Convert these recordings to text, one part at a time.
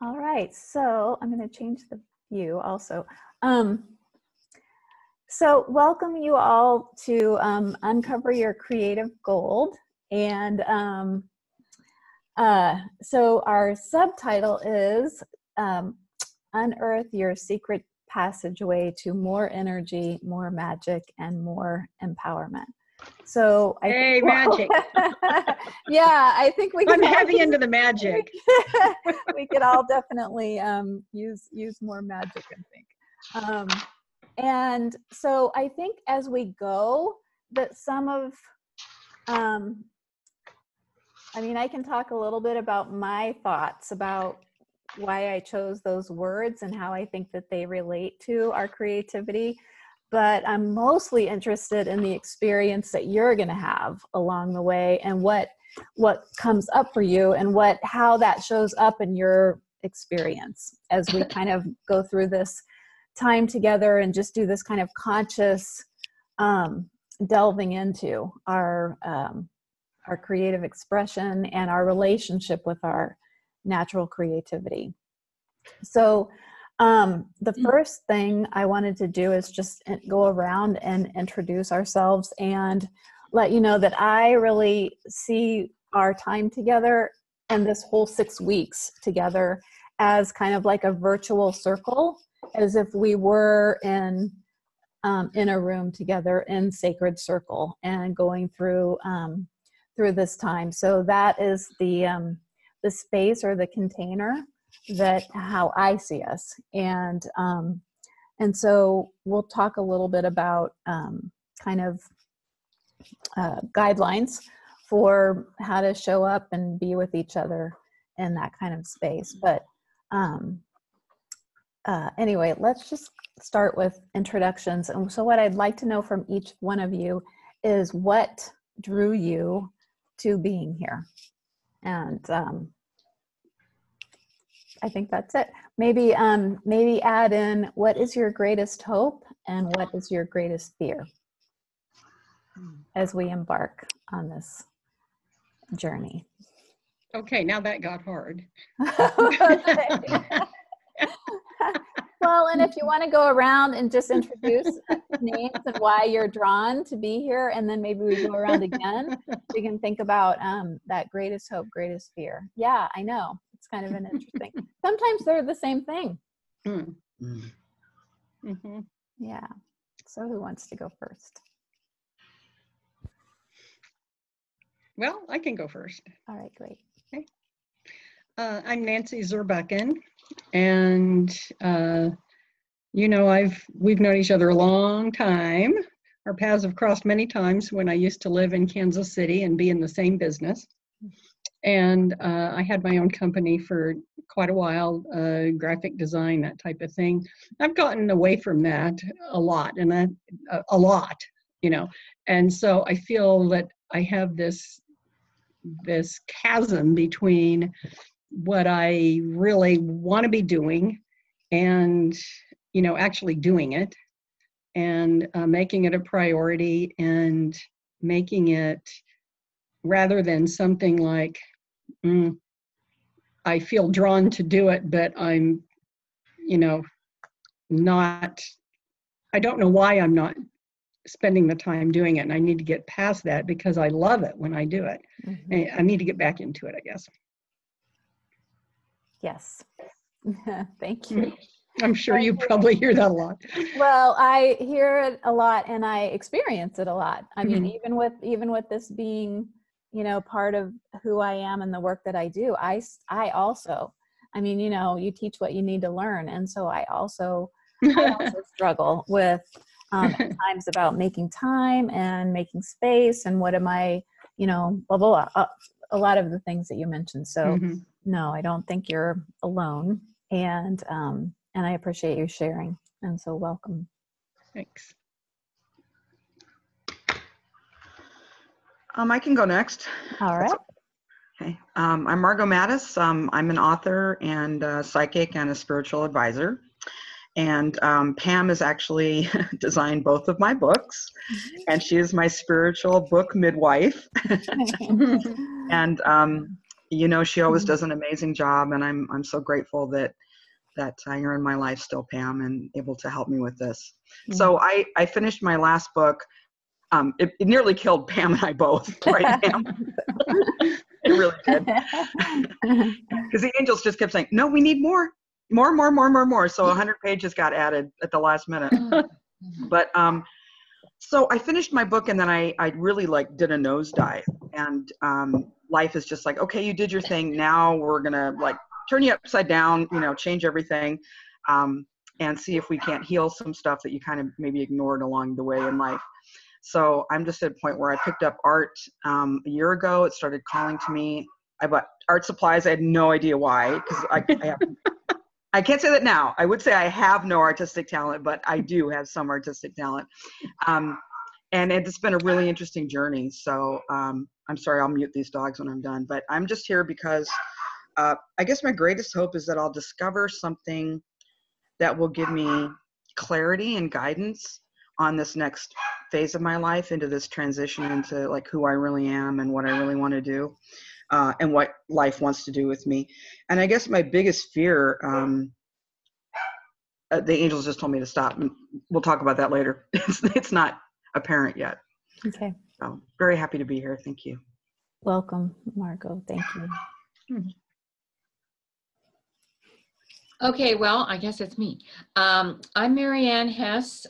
All right, so I'm going to change the view also. So welcome you all to Uncover Your Creative Gold. And so our subtitle is Unearth Your Secret Passageway to More Energy, More Magic, and More Empowerment. So I think, magic. Yeah, I think we I'm heavy into the magic. We could all definitely use more magic, I think. And so I think as we go, that some of, I mean, I can talk a little bit about my thoughts about why I chose those words and how I think that they relate to our creativity. But I'm mostly interested in the experience that you're going to have along the way and what comes up for you and how that shows up in your experience as we kind of go through this time together and just do this kind of conscious delving into our creative expression and our relationship with our natural creativity. So the first thing I wanted to do is just go around and introduce ourselves and let you know that I really see our time together and this whole 6 weeks together as kind of like a virtual circle, as if we were in a room together in sacred circle and going through this time. So that is the space or the container that how I see us. And so we'll talk a little bit about kind of guidelines for how to show up and be with each other in that kind of space. But anyway, let's just start with introductions. And so what I'd like to know from each one of you is what drew you to being here. And I think that's it. Maybe add in, what is your greatest hope and what is your greatest fear as we embark on this journey? Okay, now that got hard. Well, and if you want to go around and just introduce names and why you're drawn to be here, and then maybe we go around again, we can think about that greatest hope, greatest fear. Yeah, I know. It's kind of an interesting. Sometimes they're the same thing. Mm-hmm. Yeah. So who wants to go first? Well, I can go first. All right, great. Okay. I'm Nancy Zurbuchen, and we've known each other a long time. Our paths have crossed many times when I used to live in Kansas City and be in the same business. And I had my own company for quite a while, graphic design, that type of thing. I've gotten away from that a lot, and and so I feel that I have this chasm between what I really want to be doing and, actually doing it and making it a priority and making it rather than something like, I feel drawn to do it, but I'm, I don't know why I'm not spending the time doing it. And I need to get past that because I love it when I do it. Mm-hmm. And I need to get back into it, I guess. Yes. Thank you. I'm sure you probably hear that a lot. Well, I hear it a lot and I experience it a lot. I mean, even with this being, part of who I am and the work that I do, I also, you teach what you need to learn. And so I also struggle with at times about making time and making space and what am I, blah, blah, blah, a lot of the things that you mentioned. So no, I don't think you're alone. And I appreciate you sharing. And so welcome. Thanks. I can go next. All right. Okay. I'm Margot Mattis. I'm an author and a psychic and a spiritual advisor. And Pam has actually designed both of my books. And she is my spiritual book midwife. And You know, she always Mhm. does an amazing job, and I'm so grateful that you're in my life still, Pam, and able to help me with this. Mhm. So I finished my last book. It nearly killed Pam and I both, right, Pam? It really did. Because the angels just kept saying, no, we need more. So 100 pages got added at the last minute. But so I finished my book, and then I really like did a nosedive. And life is just like, okay, you did your thing. Now we're going to like turn you upside down, you know, change everything, and see if we can't heal some stuff that you kind of maybe ignored along the way in life. So I'm just at a point where I picked up art a year ago. It started calling to me. I bought art supplies. I had no idea why, because I can't say that now. I would say I have no artistic talent, but I do have some artistic talent. And it's been a really interesting journey. So I'm sorry, I'll mute these dogs when I'm done. But I'm just here because I guess my greatest hope is that I'll discover something that will give me clarity and guidance on this next phase of my life, into this transition into like who I really am and what I really want to do, and what life wants to do with me. And I guess my biggest fear, the angels just told me to stop, and we'll talk about that later. It's not apparent yet. Okay. So very happy to be here. Thank you. Welcome, Margot. Thank you. Okay, well, I guess it's me. I'm Marianne Hess.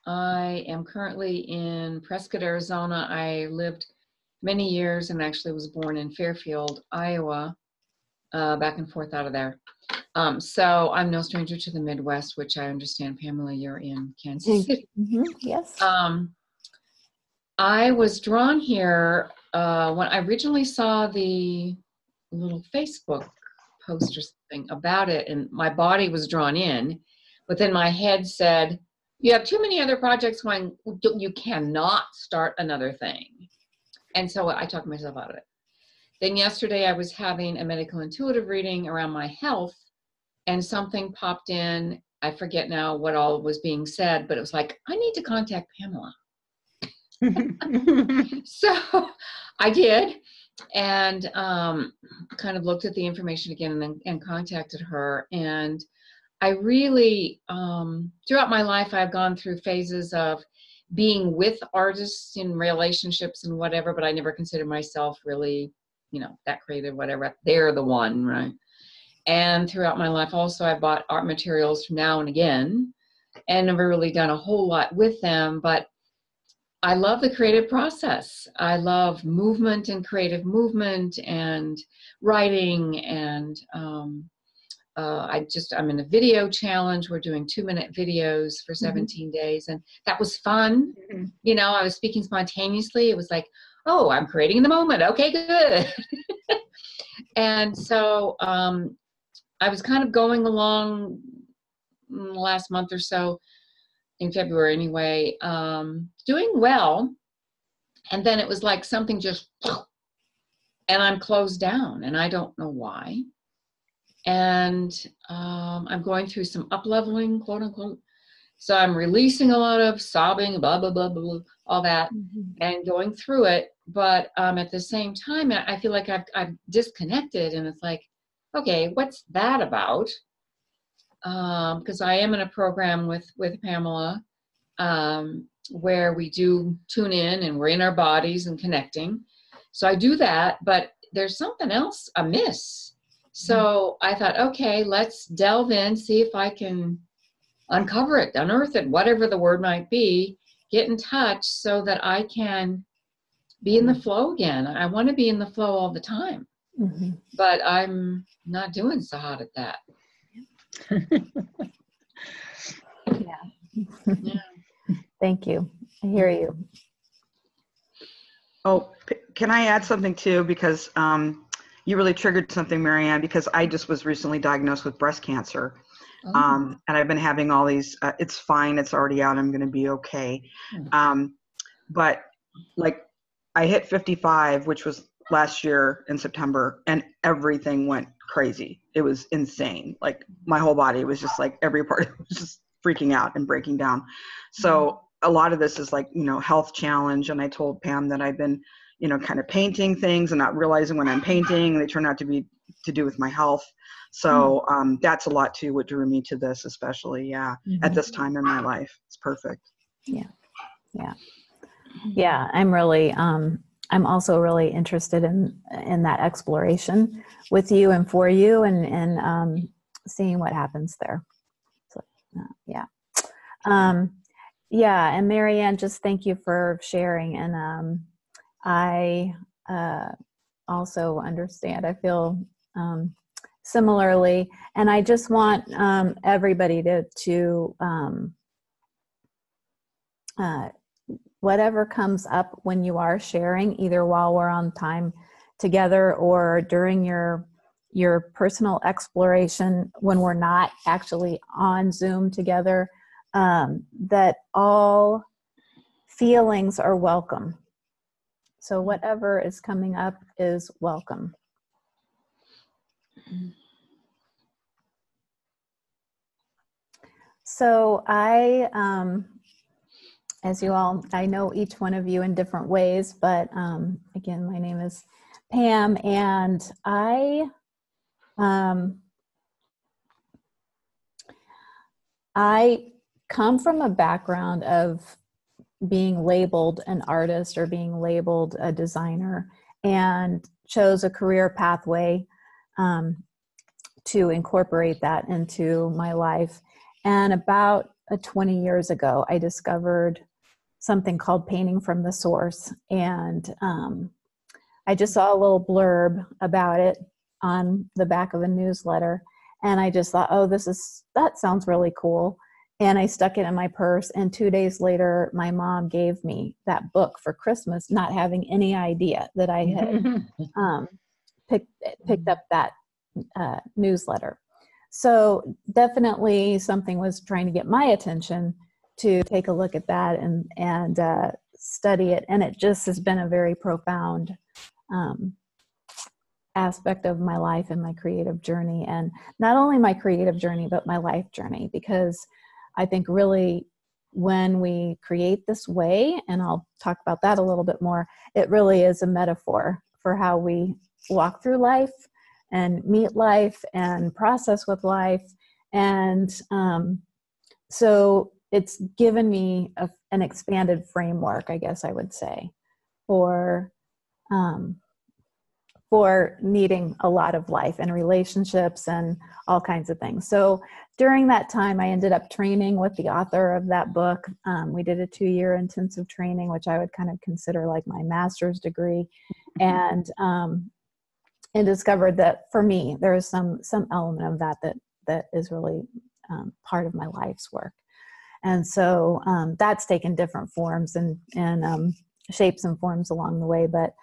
I am currently in Prescott, Arizona. I lived many years and actually was born in Fairfield, Iowa, back and forth out of there. So I'm no stranger to the Midwest, which I understand, Pamela, you're in Kansas City. Yes. I was drawn here when I originally saw the little Facebook post or something about it, and my body was drawn in, but then my head said, you have too many other projects going, you cannot start another thing. And so I talked myself out of it. Then yesterday I was having a medical intuitive reading around my health, and something popped in. I forget now what all was being said, but it was like, I need to contact Pamela. So I did, and kind of looked at the information again and contacted her. And I really, throughout my life, I've gone through phases of being with artists in relationships and whatever, but I never considered myself really, you know, that creative, whatever. They're the one, right? And throughout my life also, I bought art materials from now and again, and never really done a whole lot with them. But I love the creative process. I love movement and creative movement and writing. And I'm in a video challenge. We're doing 2-minute videos for 17 days. And that was fun. You know, I was speaking spontaneously. It was like, oh, I'm creating in the moment. Okay, good. And so I was kind of going along the last month or so, in February anyway, doing well. And then it was like something just, and I'm closed down, and I don't know why. And I'm going through some up-leveling, quote unquote. So I'm releasing a lot of sobbing, blah, blah, blah, blah, blah, all that, and going through it. But at the same time, I feel like I've disconnected, and it's like, okay, what's that about? Because I am in a program with Pamela, where we do tune in and we're in our bodies and connecting. So I do that, but there's something else amiss. So I thought, okay, let's delve in, see if I can uncover it, unearth it, whatever the word might be, get in touch so that I can be in the flow again. I want to be in the flow all the time, but I'm not doing so hot at that. Yeah. Thank you. I hear you. Oh, can I add something too? Because you really triggered something, Marianne, because I just was recently diagnosed with breast cancer. And I've been having all these, it's fine, it's already out, I'm going to be okay. But like I hit 55, which was last year in September, and everything went crazy. It was insane. Like my whole body was just like, every part was just freaking out and breaking down. So a lot of this is like, you know, health challenge. And I told Pam that I've been, you know, kind of painting things and not realizing when I'm painting, they turn out to be to do with my health. So that's a lot too, what drew me to this, especially, at this time in my life. It's perfect. Yeah, I'm really, I'm also really interested in that exploration with you and for you, and seeing what happens there. So, and Marianne, just thank you for sharing. And I also understand. I feel similarly, and I just want everybody to whatever comes up when you are sharing, either while we're on time together or during your personal exploration when we're not actually on Zoom together, that all feelings are welcome. So whatever is coming up is welcome. So as you all, I know each one of you in different ways, but again, my name is Pam, and I come from a background of being labeled an artist or being labeled a designer, and chose a career pathway to incorporate that into my life. And about 20 years ago, I discovered something called painting from the source. And I just saw a little blurb about it on the back of a newsletter. And I just thought, oh, that sounds really cool. And I stuck it in my purse. And 2 days later, my mom gave me that book for Christmas, not having any idea that I had picked up that newsletter. So definitely something was trying to get my attention to take a look at that and study it. And it just has been a very profound aspect of my life and my creative journey. And not only my creative journey, but my life journey, because I think really when we create this way, and I'll talk about that a little bit more, it really is a metaphor for how we walk through life and meet life and process with life. And so it's given me an expanded framework, I guess I would say, for meeting a lot of life and relationships and all kinds of things. So during that time, I ended up training with the author of that book. We did a 2-year intensive training, which I would kind of consider like my master's degree, and discovered that for me, there is some element of that is really part of my life's work. And so that's taken different forms and shapes and forms along the way. But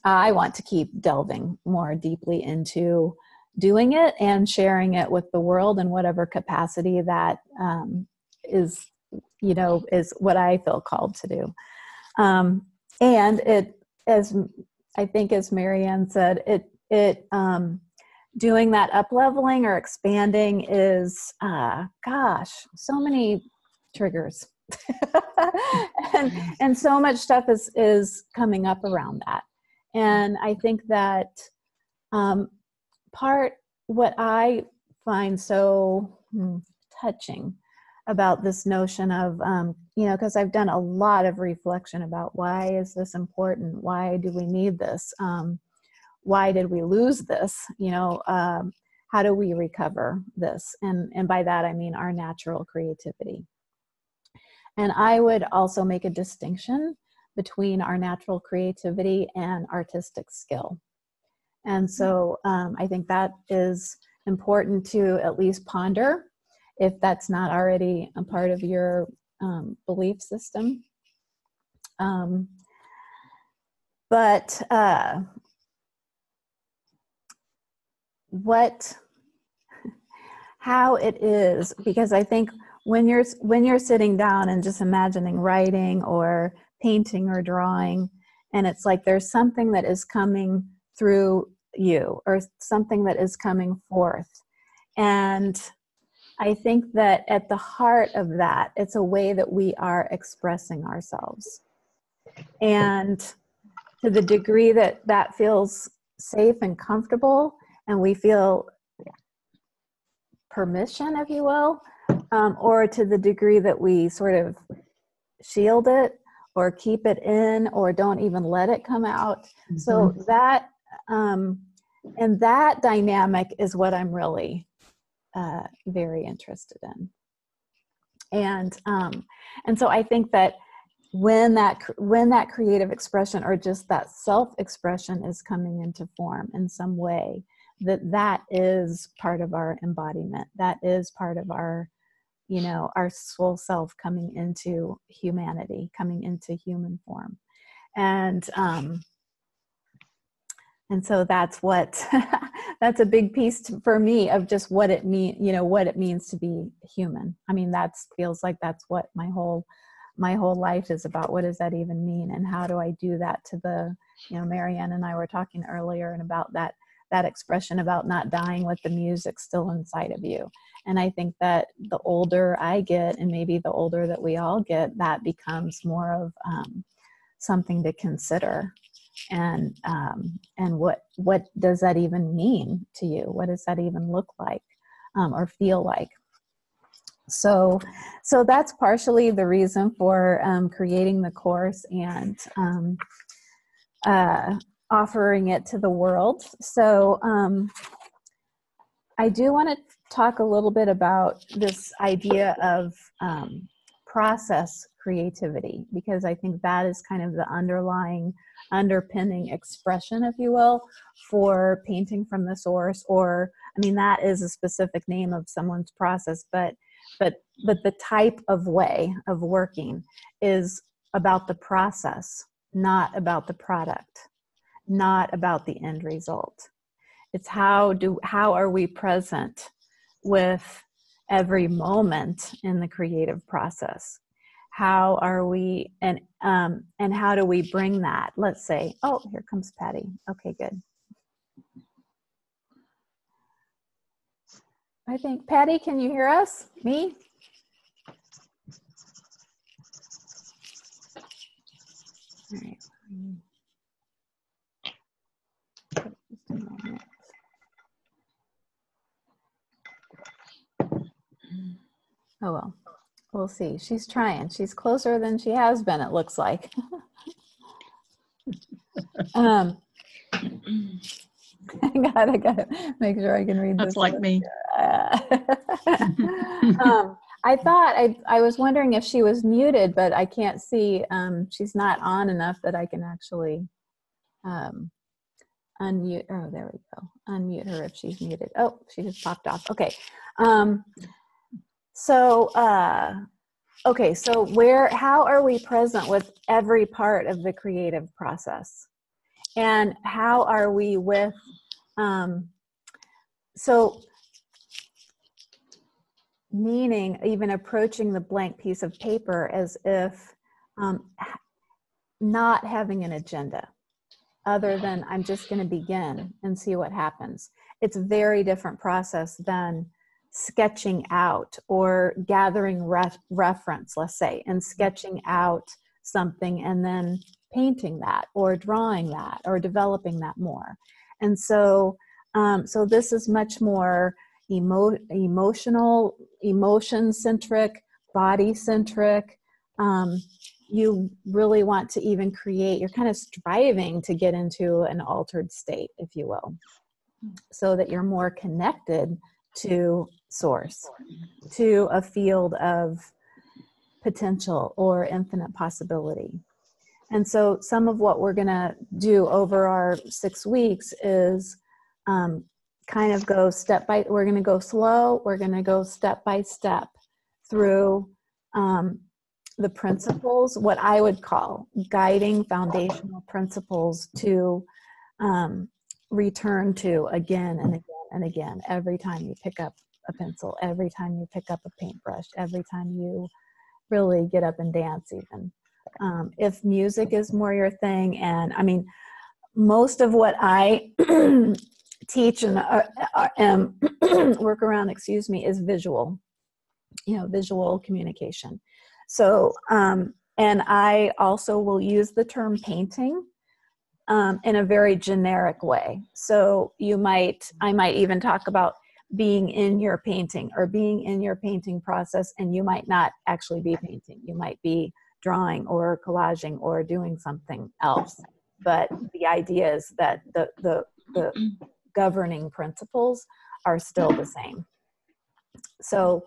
I want to keep delving more deeply into doing it and sharing it with the world in whatever capacity that is what I feel called to do. And it, as I think, as Marianne said, it doing that up-leveling or expanding is, so many triggers. and so much stuff is coming up around that. And I think that what I find so touching about this notion of, because I've done a lot of reflection about why is this important? Why do we need this? Why did we lose this? How do we recover this? And by that, I mean our natural creativity. And I would also make a distinction between our natural creativity and artistic skill. And so I think that is important to at least ponder if that's not already a part of your belief system. How it is, because I think when you're sitting down and just imagining writing or painting or drawing, and it's like there's something that is coming through you or something that is coming forth. And I think that at the heart of that, it's a way that we are expressing ourselves. And to the degree that that feels safe and comfortable, and we feel permission, if you will, or to the degree that we sort of shield it or keep it in or don't even let it come out. Mm-hmm. So that, and that dynamic is what I'm really very interested in. And so I think that when that creative expression or just that self-expression is coming into form in some way, that is part of our embodiment. That is part of our, you know, our soul self coming into humanity, coming into human form. And so that's what, that's a big piece for me of just what it means to be human. I mean, feels like that's what my whole life is about. What does that even mean? And how do I do that to Marianne and I were talking earlier and about that expression about not dying with the music still inside of you. And I think that the older I get, and maybe the older that we all get, that becomes more of something to consider. And what does that even mean to you? What does that even look like or feel like? So that's partially the reason for creating the course and offering it to the world. So I do want to talk a little bit about this idea of process creativity, because I think that is kind of the underpinning expression, if you will, for painting from the source. Or, I mean, that is a specific name of someone's process, but the type of way of working is about the process, not about the product, not about the end result. It's how are we present with every moment in the creative process? How are we, and how do we bring that? Let's say, oh, here comes Patty. Okay, good. I think, Patty, can you hear us? Me? All right. Just a moment. Oh, well, we'll see. She's trying. She's closer than she has been, it looks like. I gotta make sure I can read this. That's like me. I thought I was wondering if she was muted, but I can't see. She's not on enough that I can actually unmute. Oh, there we go. Unmute her if she's muted. Oh, she just popped off. Okay. So how are we present with every part of the creative process? And how are we with, meaning even approaching the blank piece of paper as if not having an agenda other than I'm just going to begin and see what happens. It's a very different process than sketching out or gathering reference, let's say, and sketching out something and then painting that or drawing that or developing that more. And so this is much more emotion-centric, body-centric. You really want to even create, you're kind of striving to get into an altered state, if you will, so that you're more connected to source, to a field of potential or infinite possibility. And so some of what we're going to do over our 6 weeks is kind of go we're going to go slow, we're going to go step by step through the principles, what I would call guiding foundational principles to return to again and again and again, every time you pick up a pencil, every time you pick up a paintbrush, every time you really get up and dance even. If music is more your thing, and I mean, most of what I teach and work around, is visual, visual communication. So And I also will use the term painting in a very generic way. So I might even talk about being in your painting or being in your painting process, and you might not actually be painting. You might be drawing or collaging or doing something else. But the idea is that the governing principles are still the same. So,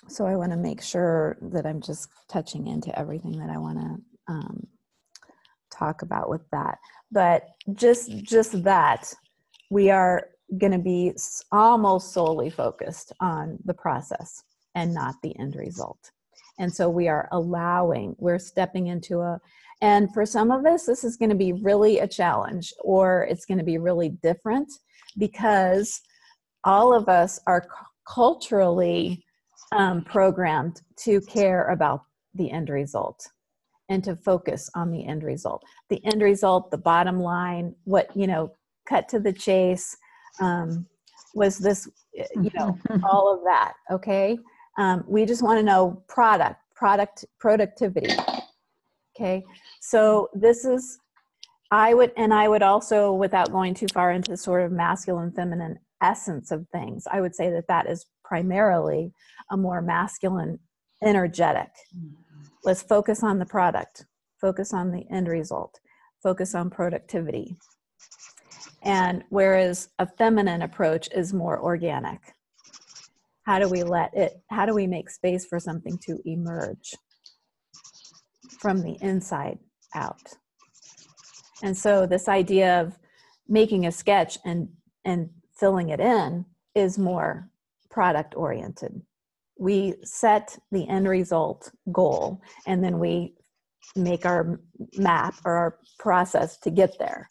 so I want to make sure that I'm just touching into everything that I want to talk about with that. But just that, we are going to be almost solely focused on the process and not the end result. And so we're stepping into and for some of us, this is going to be really a challenge, or it's going to be really different, because all of us are culturally programmed to care about the end result and to focus on the end result. The end result, the bottom line, cut to the chase, was this, all of that, okay? We just want to know productivity, okay? So this is, I would also, without going too far into sort of masculine, feminine essence of things, I would say that is primarily a more masculine, energetic. Let's focus on the product, focus on the end result, focus on productivity. And whereas a feminine approach is more organic. How do we make space for something to emerge from the inside out? And so this idea of making a sketch and filling it in is more product oriented. We set the end result goal, and then we make our map or our process to get there.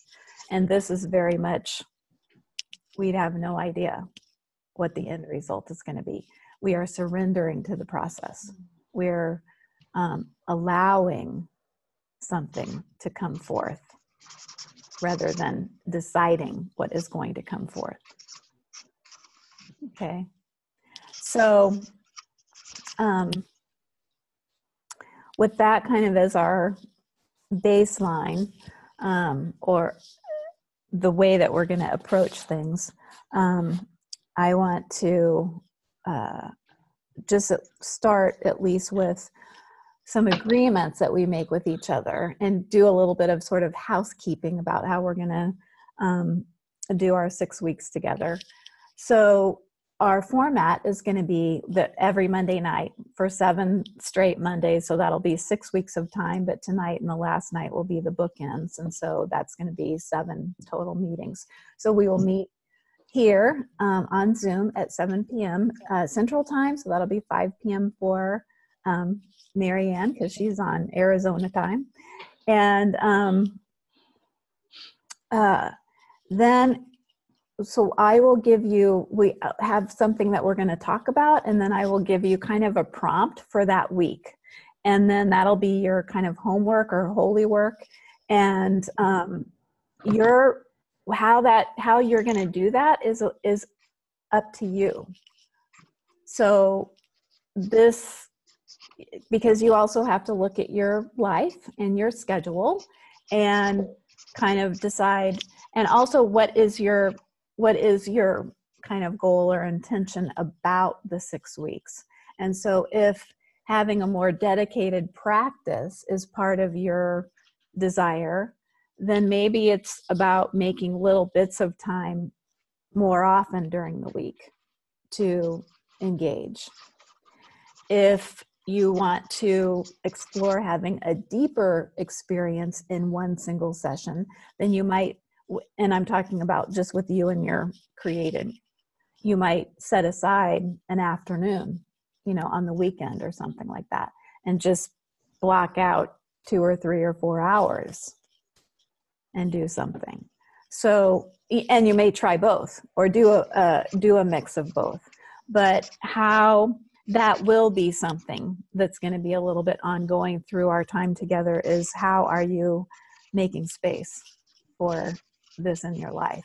And this is very much, we'd have no idea what the end result is going to be. We are surrendering to the process. We're allowing something to come forth rather than deciding what is going to come forth. Okay. So with that kind of as our baseline, or the way that we're going to approach things, I want to just start at least with some agreements that we make with each other and do a little bit of sort of housekeeping about how we're going to do our 6 weeks together. So our format is going to be that every Monday night for 7 straight Mondays. So that'll be 6 weeks of time, but tonight and the last night will be the bookends. And so that's going to be 7 total meetings. So we will meet here on Zoom at 7 p.m. Central Time. So that'll be 5 p.m. for Marianne, because she's on Arizona time. And then, so I will give you, we have something that we're going to talk about, and then I will give you kind of a prompt for that week. And then that'll be your kind of homework or holy work. And how you're going to do that is up to you. So because you also have to look at your life and your schedule and kind of decide, and also what is your kind of goal or intention about the 6 weeks. And so if having a more dedicated practice is part of your desire, then maybe it's about making little bits of time more often during the week to engage. If you want to explore having a deeper experience in one single session, then you might, and I'm talking about just with you and your creating, you might set aside an afternoon, on the weekend or something like that, and just block out 2 or 3 or 4 hours and do something. So, and you may try both or do a mix of both, but how that will be something that's going to be a little bit ongoing through our time together is, how are you making space for this in your life?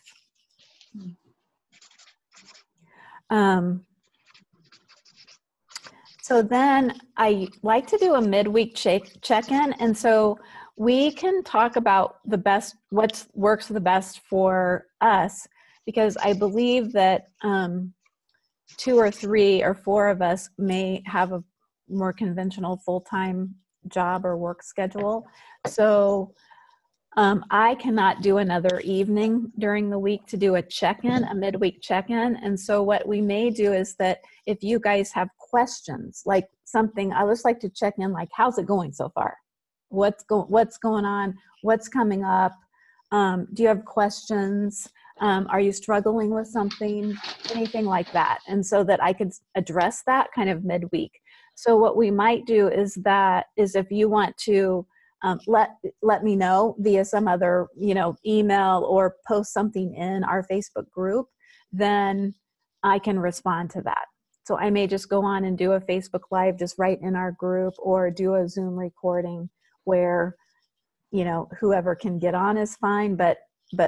So then I like to do a midweek check-in. And so we can talk about what works the best for us, because I believe that 2 or 3 or 4 of us may have a more conventional full-time job or work schedule. So I cannot do another evening during the week to do a check-in, a midweek check-in. And so what we may do is that if you guys have questions, like something, I just like to check in, like, how's it going so far? What's going on? What's coming up? Do you have questions? Are you struggling with something? Anything like that. And so that I could address that kind of midweek. So what we might do is if you want to let me know via some other, email or post something in our Facebook group, then I can respond to that. So I may just go on and do a Facebook Live just right in our group, or do a Zoom recording where, whoever can get on is fine, but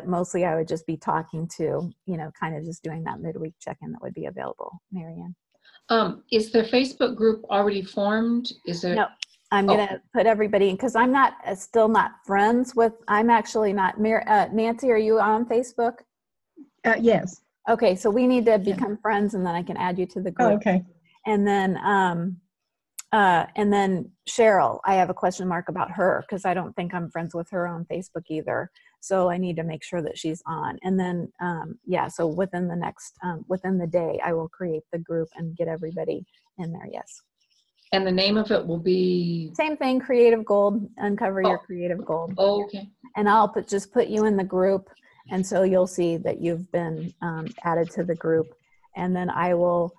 mostly I would just be talking to, kind of just doing that midweek check-in that would be available. Marianne. Is the Facebook group already formed? No, I'm going to put everybody in, because I'm still not friends with, I'm actually not, Nancy, are you on Facebook? Yes. Okay, so we need to become friends, and then I can add you to the group. Oh, okay. And then Cheryl, I have a question mark about her, because I don't think I'm friends with her on Facebook either. So I need to make sure that she's on. And then, so within the day, I will create the group and get everybody in there. Yes. And the name of it will be? Same thing, Creative Gold, Uncover Your Creative Gold. Oh, okay. And I'll just put you in the group. And so you'll see that you've been added to the group. And then I will,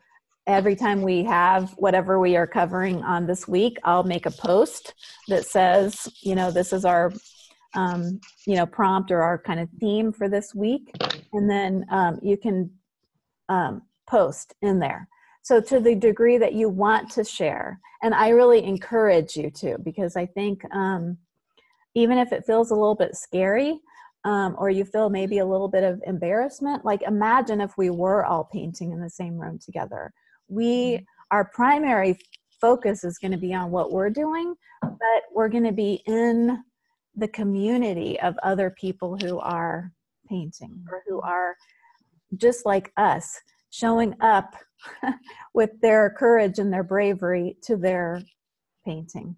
every time we have whatever we are covering on this week, I'll make a post that says, this is our, prompt or our kind of theme for this week. And then you can post in there. So to the degree that you want to share, and I really encourage you to, because I think even if it feels a little bit scary, or you feel maybe a little bit of embarrassment, like imagine if we were all painting in the same room together. Our primary focus is going to be on what we're doing, but we're going to be in the community of other people who are painting, or who are just like us, showing up with their courage and their bravery to their painting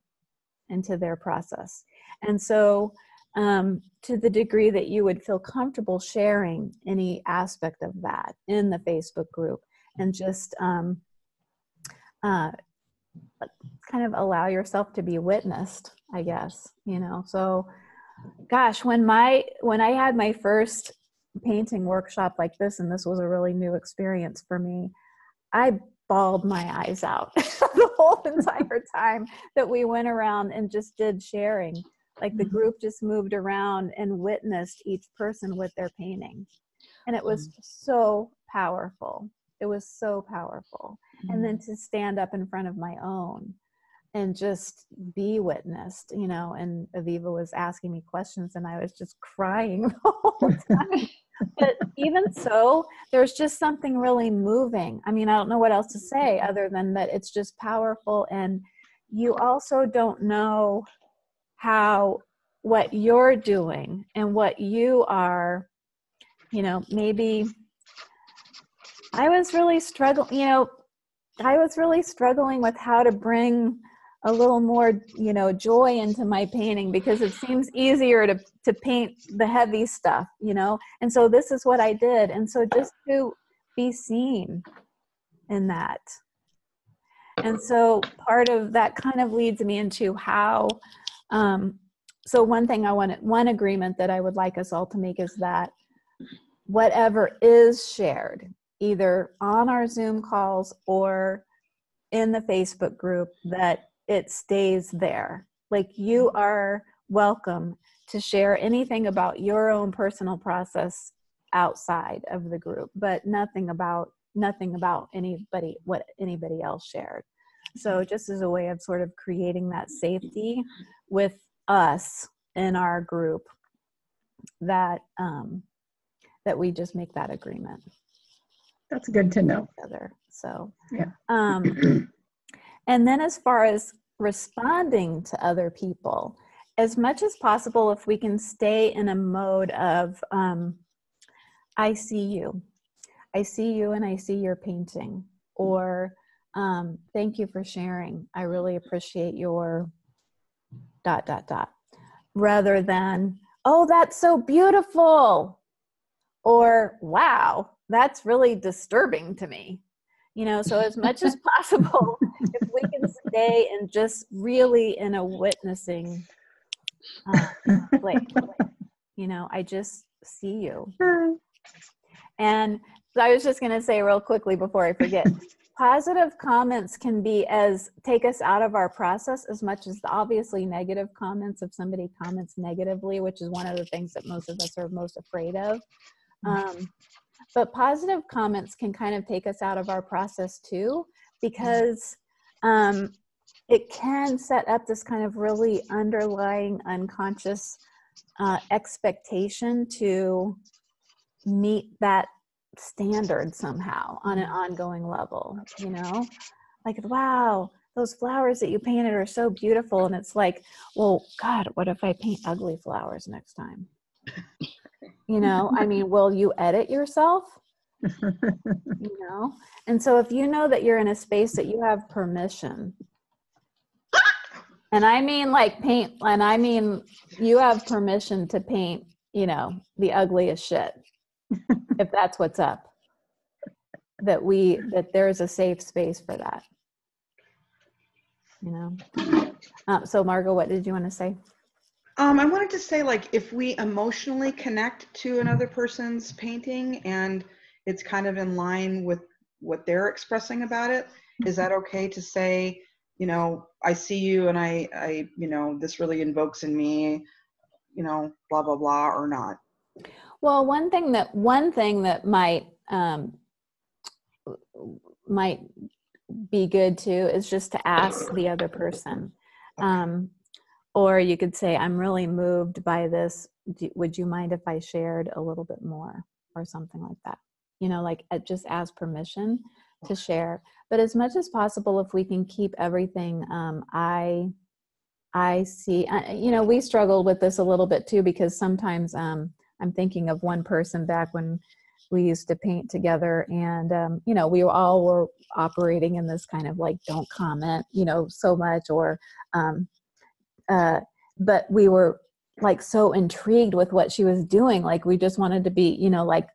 and to their process. And so to the degree that you would feel comfortable sharing any aspect of that in the Facebook group, and just kind of allow yourself to be witnessed, I guess, so gosh, when I had my first painting workshop like this, and this was a really new experience for me, I bawled my eyes out the whole entire time that we went around and just did sharing. Like the group just moved around and witnessed each person with their painting. And it was so powerful. It was so powerful. And then to stand up in front of my own and just be witnessed, and Aviva was asking me questions and I was just crying the whole time. But even so, there's just something really moving. I mean, I don't know what else to say other than that it's just powerful. And you also don't know what you're doing and what you are, maybe I was really struggling with how to bring a little more, joy into my painting, because it seems easier to paint the heavy stuff, and so this is what I did. And so just to be seen in that. And so part of that kind of leads me into how, so one agreement that I would like us all to make is that whatever is shared, either on our Zoom calls or in the Facebook group, that it stays there. Like, you are welcome to share anything about your own personal process outside of the group, but nothing about what anybody else shared. So just as a way of sort of creating that safety with us in our group, that we just make that agreement. That's good to know. Together. So, Yeah. And then as far as responding to other people, as much as possible, if we can stay in a mode of, I see you and I see your painting, or thank you for sharing. I really appreciate your ... rather than, oh, that's so beautiful, or wow, that's really disturbing to me. So as much as possible, if we can stay and just really in a witnessing place, I just see you. And so I was just going to say real quickly before I forget, positive comments can take us out of our process as much as the obviously negative comments. If somebody comments negatively, which is one of the things that most of us are most afraid of. But positive comments can kind of take us out of our process too, because it can set up this kind of really underlying unconscious expectation to meet that standard somehow on an ongoing level, like, wow, those flowers that you painted are so beautiful. And it's like, well, God, what if I paint ugly flowers next time? Will you edit yourself? And so if you know that you're in a space that you have permission, and I mean like paint, and I mean you have permission to paint, the ugliest shit, if that's what's up, that there's a safe space for that, so Margot, what did you want to say? I wanted to say, like, if we emotionally connect to another person's painting and it's kind of in line with what they're expressing about it, is that okay to say, I see you and I this really invokes in me, blah, blah, blah, or not? Well, one thing that might be good too is just to ask the other person. Or you could say, I'm really moved by this. Would you mind if I shared a little bit more, or something like that? Just ask permission to share. But as much as possible, if we can keep everything, I see, we struggled with this a little bit too, because sometimes I'm thinking of one person back when we used to paint together, and, we all were operating in this kind of like, don't comment, so much, or, but we were like so intrigued with what she was doing. Like we just wanted to be, like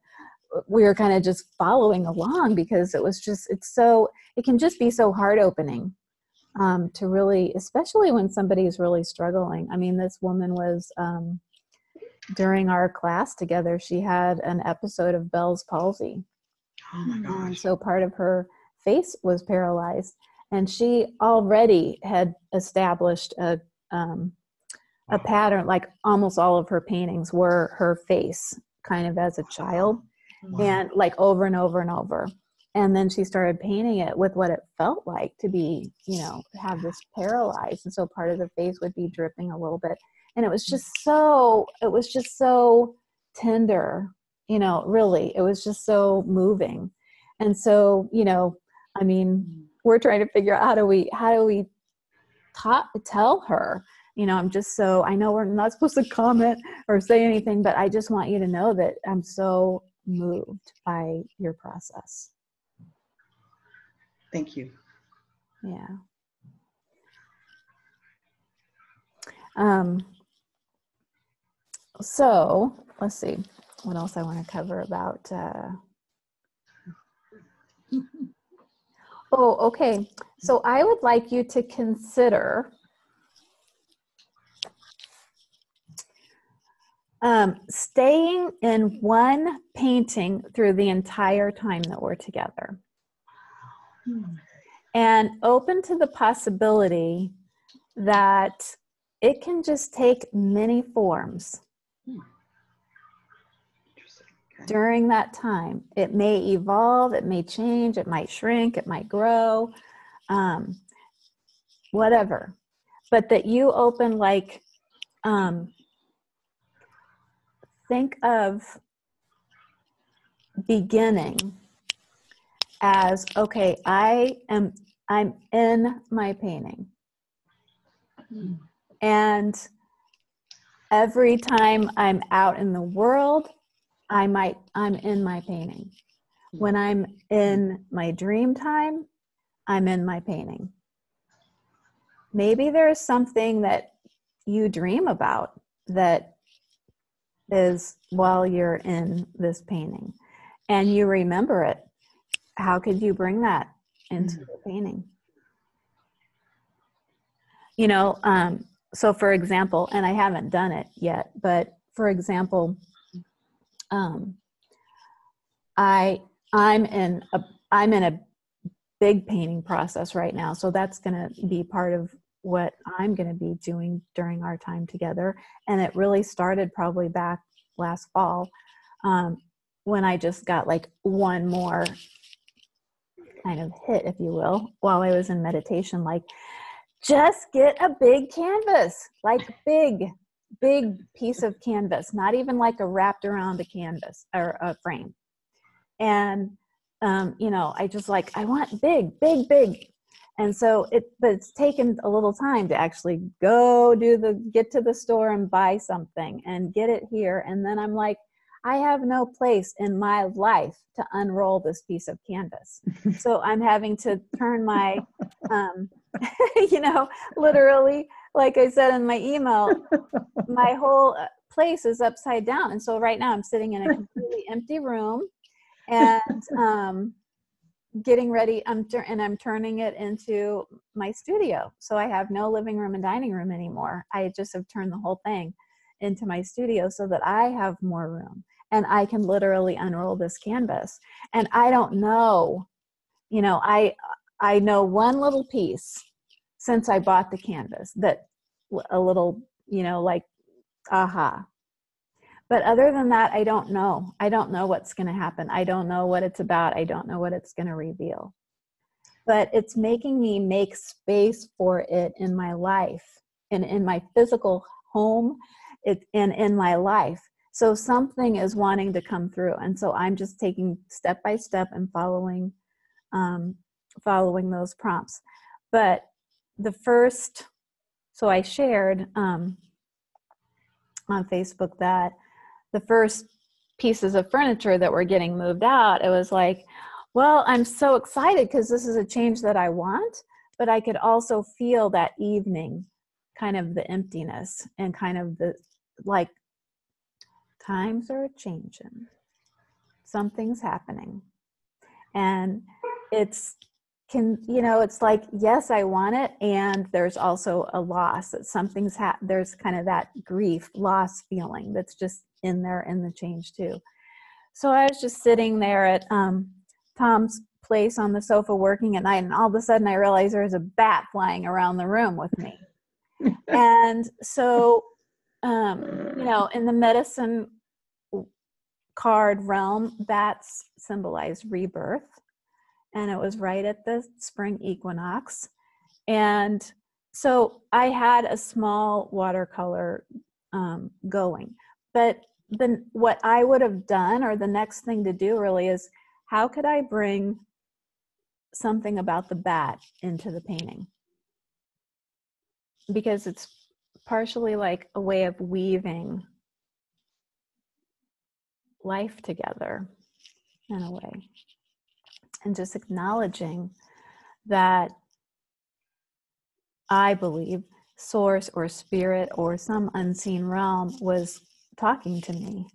we were kind of just following along, because it can just be so heart opening, to really, especially when somebody is really struggling. I mean, this woman was, during our class together, she had an episode of Bell's palsy. Oh my gosh. And so part of her face was paralyzed, and she already had established a pattern. Like almost all of her paintings were her face, kind of as a child, and like over and over and over. And then she started painting it with what it felt like to be, have this paralyzed. And so part of the face would be dripping a little bit. And it was just so tender, really, it was just so moving. And so, we're trying to figure out how do we tell her, I know we're not supposed to comment or say anything, but I just want you to know that I'm so moved by your process. Thank you. Yeah. So let's see what else I want to cover about. Oh, okay. So I would like you to consider staying in one painting through the entire time that we're together. And open to the possibility that it can just take many forms during that time. It may evolve, it may change, it might shrink, it might grow, whatever. But that you open, like, think of beginning as, okay, I'm in my painting. And every time I'm out in the world, I'm in my painting. When I'm in my dream time, I'm in my painting. Maybe there's something that you dream about that is while you're in this painting and you remember it. How could you bring that into the painting? You know, so for example, and I haven't done it yet, but for example, I'm in a big painting process right now. So that's going to be part of what I'm going to be doing during our time together. And it really started probably back last fall, when I just got like one more kind of hit, if you will, while I was in meditation, like, just get a big canvas, like big piece of canvas, not even like a wrapped around a canvas or a frame. And, you know, I just like, I want big. And so but it's taken a little time to actually get to the store and buy something and get it here. And then I'm like, I have no place in my life to unroll this piece of canvas. So I'm having to turn my, you know, literally, like I said in my email, my whole place is upside down. And so right now I'm sitting in a completely empty room and getting ready. I'm turning it into my studio. So I have no living room and dining room anymore. I just have turned the whole thing into my studio so that I have more room and I can literally unroll this canvas. And I don't know, you know, I know one little piece since I bought the canvas that a little, you know, like, aha. But other than that, I don't know. I don't know what's going to happen. I don't know what it's about. I don't know what it's going to reveal. But it's making me make space for it in my life and in my physical home and in my life. So something is wanting to come through. And so I'm just taking step by step and following those prompts. But so I shared on Facebook that the first pieces of furniture that were getting moved out, it was like, well, I'm so excited because this is a change that I want, but I could also feel that evening, kind of the emptiness and kind of the, like, times are changing. Something's happening. And it's like, yes, I want it. And there's also a loss that something's there's kind of that grief, loss feeling that's just in there in the change too. So I was just sitting there at Tom's place on the sofa working at night. And all of a sudden I realized there was a bat flying around the room with me. And so, you know, in the medicine card realm, bats symbolize rebirth. And it was right at the spring equinox. And so I had a small watercolor going. But then what I would have done, or the next thing to do really, is how could I bring something about the bat into the painting? Because it's partially like a way of weaving life together in a way. And just acknowledging that I believe source or spirit or some unseen realm was talking to me.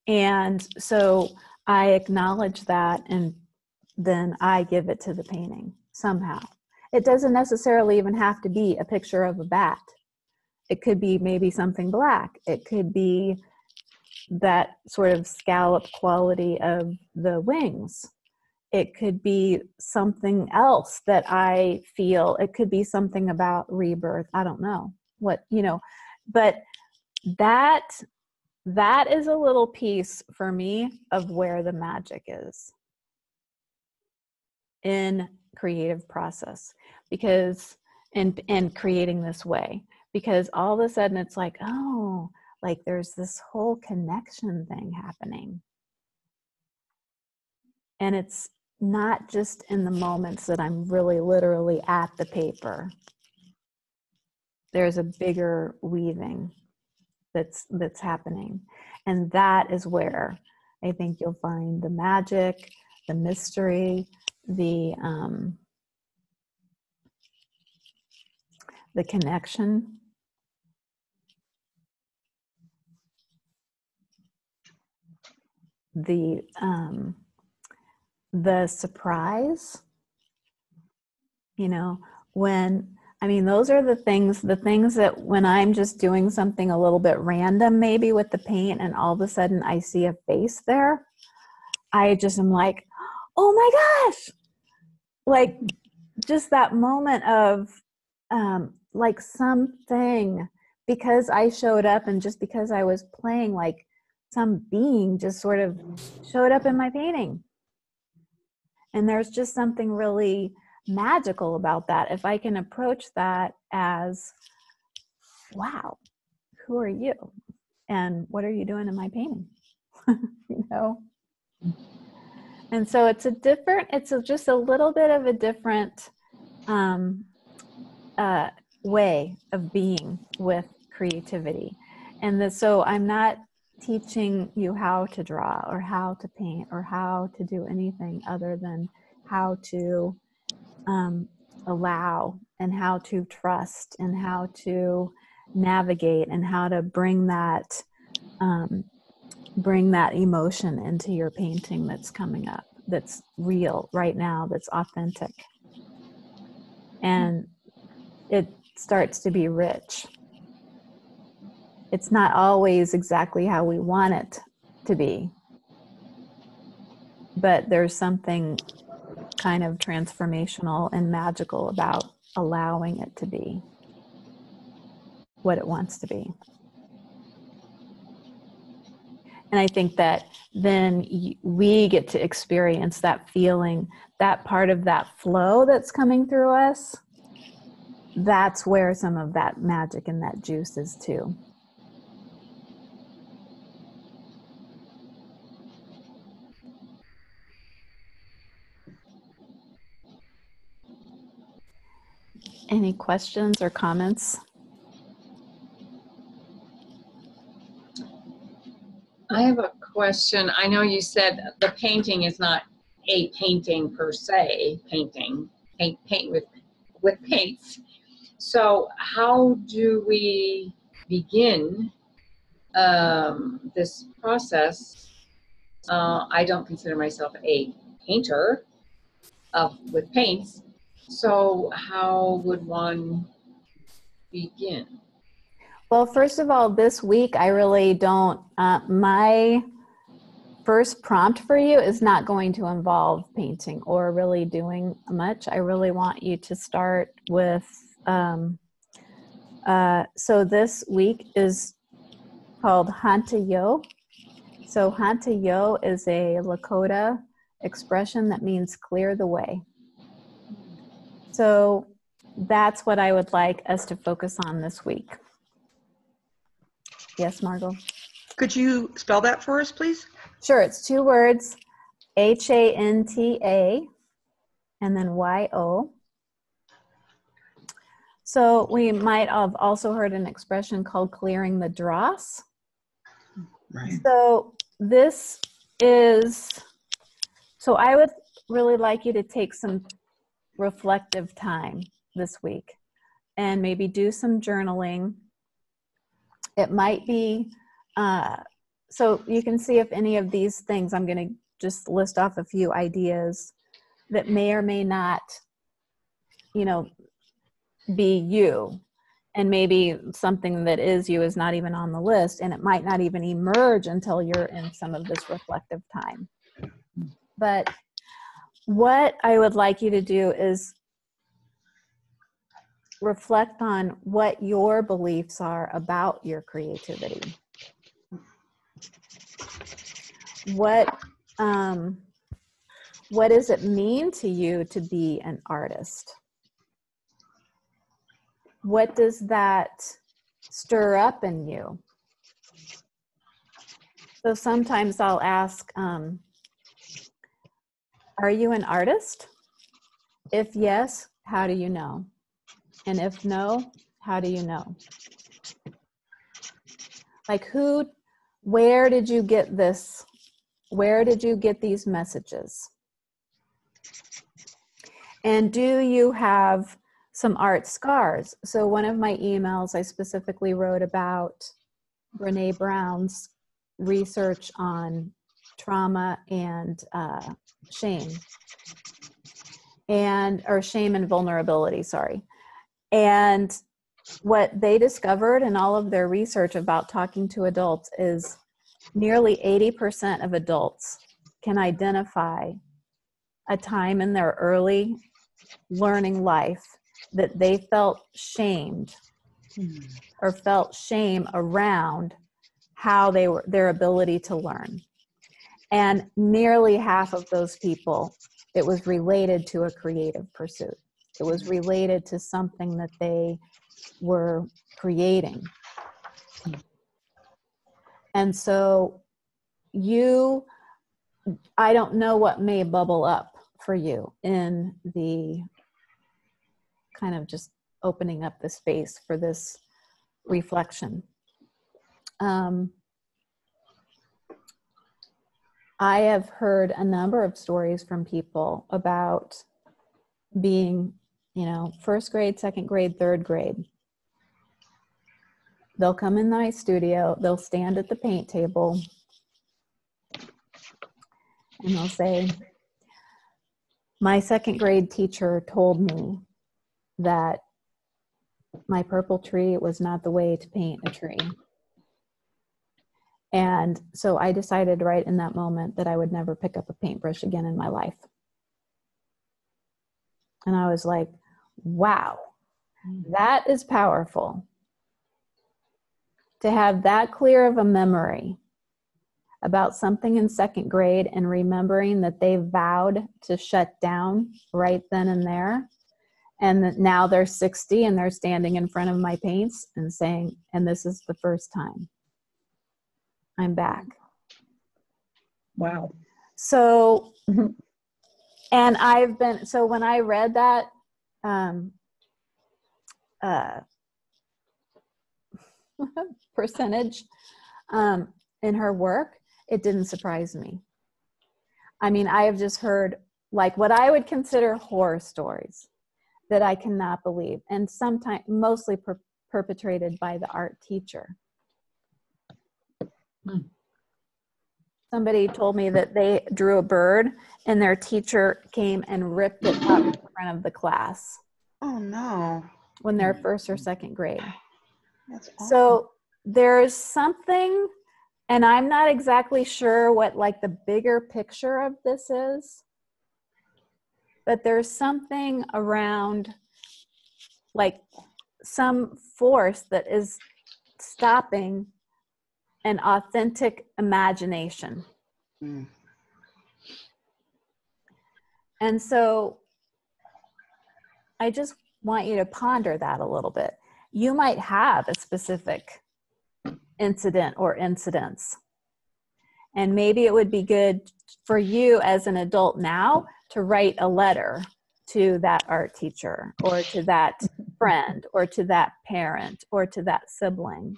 And so I acknowledge that, and then I give it to the painting somehow. It doesn't necessarily even have to be a picture of a bat. It could be maybe something black. It could be that sort of scallop quality of the wings. It could be something else that I feel. It could be something about rebirth. I don't know what, you know, but that is a little piece for me of where the magic is in creative process, because in creating this way, because all of a sudden it's like, oh, like there's this whole connection thing happening. And it's not just in the moments that I'm really literally at the paper. There's a bigger weaving that's happening. And that is where I think you'll find the magic, the mystery, the connection. The surprise, you know, those are the things that when I'm just doing something a little bit random, maybe with the paint, and all of a sudden I see a face there, I just am like, oh my gosh, like just that moment of like something, because I showed up and just because I was playing, like some being just sort of showed up in my painting. And there's just something really magical about that. If I can approach that as, wow, who are you? And what are you doing in my painting? You know? And so it's just a little bit of a different way of being with creativity. And so I'm not teaching you how to draw or how to paint or how to do anything other than how to allow and how to trust and how to navigate and how to bring that emotion into your painting that's coming up, that's real right now, that's authentic. And it starts to be rich. It's not always exactly how we want it to be, but there's something kind of transformational and magical about allowing it to be what it wants to be. And I think that then we get to experience that feeling, that part of that flow that's coming through us. That's where some of that magic and that juice is too. Any questions or comments? I have a question. I know you said the painting is not a painting per se, paint with paints. So how do we begin this process? I don't consider myself a painter with paints. So how would one begin? Well, first of all, this week I really don't, my first prompt for you is not going to involve painting or really doing much. I really want you to start with, so this week is called Hanta Yo. So Hanta Yo is a Lakota expression that means clear the way. So that's what I would like us to focus on this week. Yes, Margot? Could you spell that for us, please? Sure, it's 2 words, Hanta, and then YO. So we might have also heard an expression called clearing the dross. Right. So this is, so I would really like you to take some reflective time this week and maybe do some journaling. It might be, so you can see if any of these things, I'm going to just list off a few ideas that may or may not, be you. And maybe something that is you is not even on the list, and it might not even emerge until you're in some of this reflective time. But what I would like you to do is reflect on what your beliefs are about your creativity. What does it mean to you to be an artist? What does that stir up in you? So sometimes I'll ask, Are you an artist? If yes, how do you know? And if no, how do you know? Like where did you get this? Where did you get these messages? And do you have some art scars? So one of my emails, I specifically wrote about Brene Brown's research on trauma and shame, or shame and vulnerability, sorry. And what they discovered in all of their research about talking to adults is nearly 80% of adults can identify a time in their early learning life that they felt shamed or felt shame around how their ability to learn. And nearly half of those people, it was related to a creative pursuit. It was related to something that they were creating. And so I don't know what may bubble up for you in the kind of just opening up the space for this reflection. I have heard a number of stories from people about being, first grade, second grade, third grade. They'll come in my studio, they'll stand at the paint table, and they'll say, my second grade teacher told me that my purple tree was not the way to paint a tree. And so I decided right in that moment that I would never pick up a paintbrush again in my life. And I was like, wow, that is powerful. To have that clear of a memory about something in second grade and remembering that they vowed to shut down right then and there. And that now they're 60 and they're standing in front of my paints and saying, and this is the first time I'm back. Wow. So, and so when I read that, percentage in her work, it didn't surprise me. I mean, I have just heard like what I would consider horror stories that I cannot believe, and sometimes mostly perpetrated by the art teacher. Somebody told me that they drew a bird and their teacher came and ripped it up in front of the class. Oh no. When they're first or second grade. That's awful. So there's something, and I'm not exactly sure what like the bigger picture of this is, but there's something around like some force that is stopping an authentic imagination. And so I just want you to ponder that a little bit. You might have a specific incident or incidents, and maybe it would be good for you as an adult now to write a letter to that art teacher or to that friend or to that parent or to that sibling,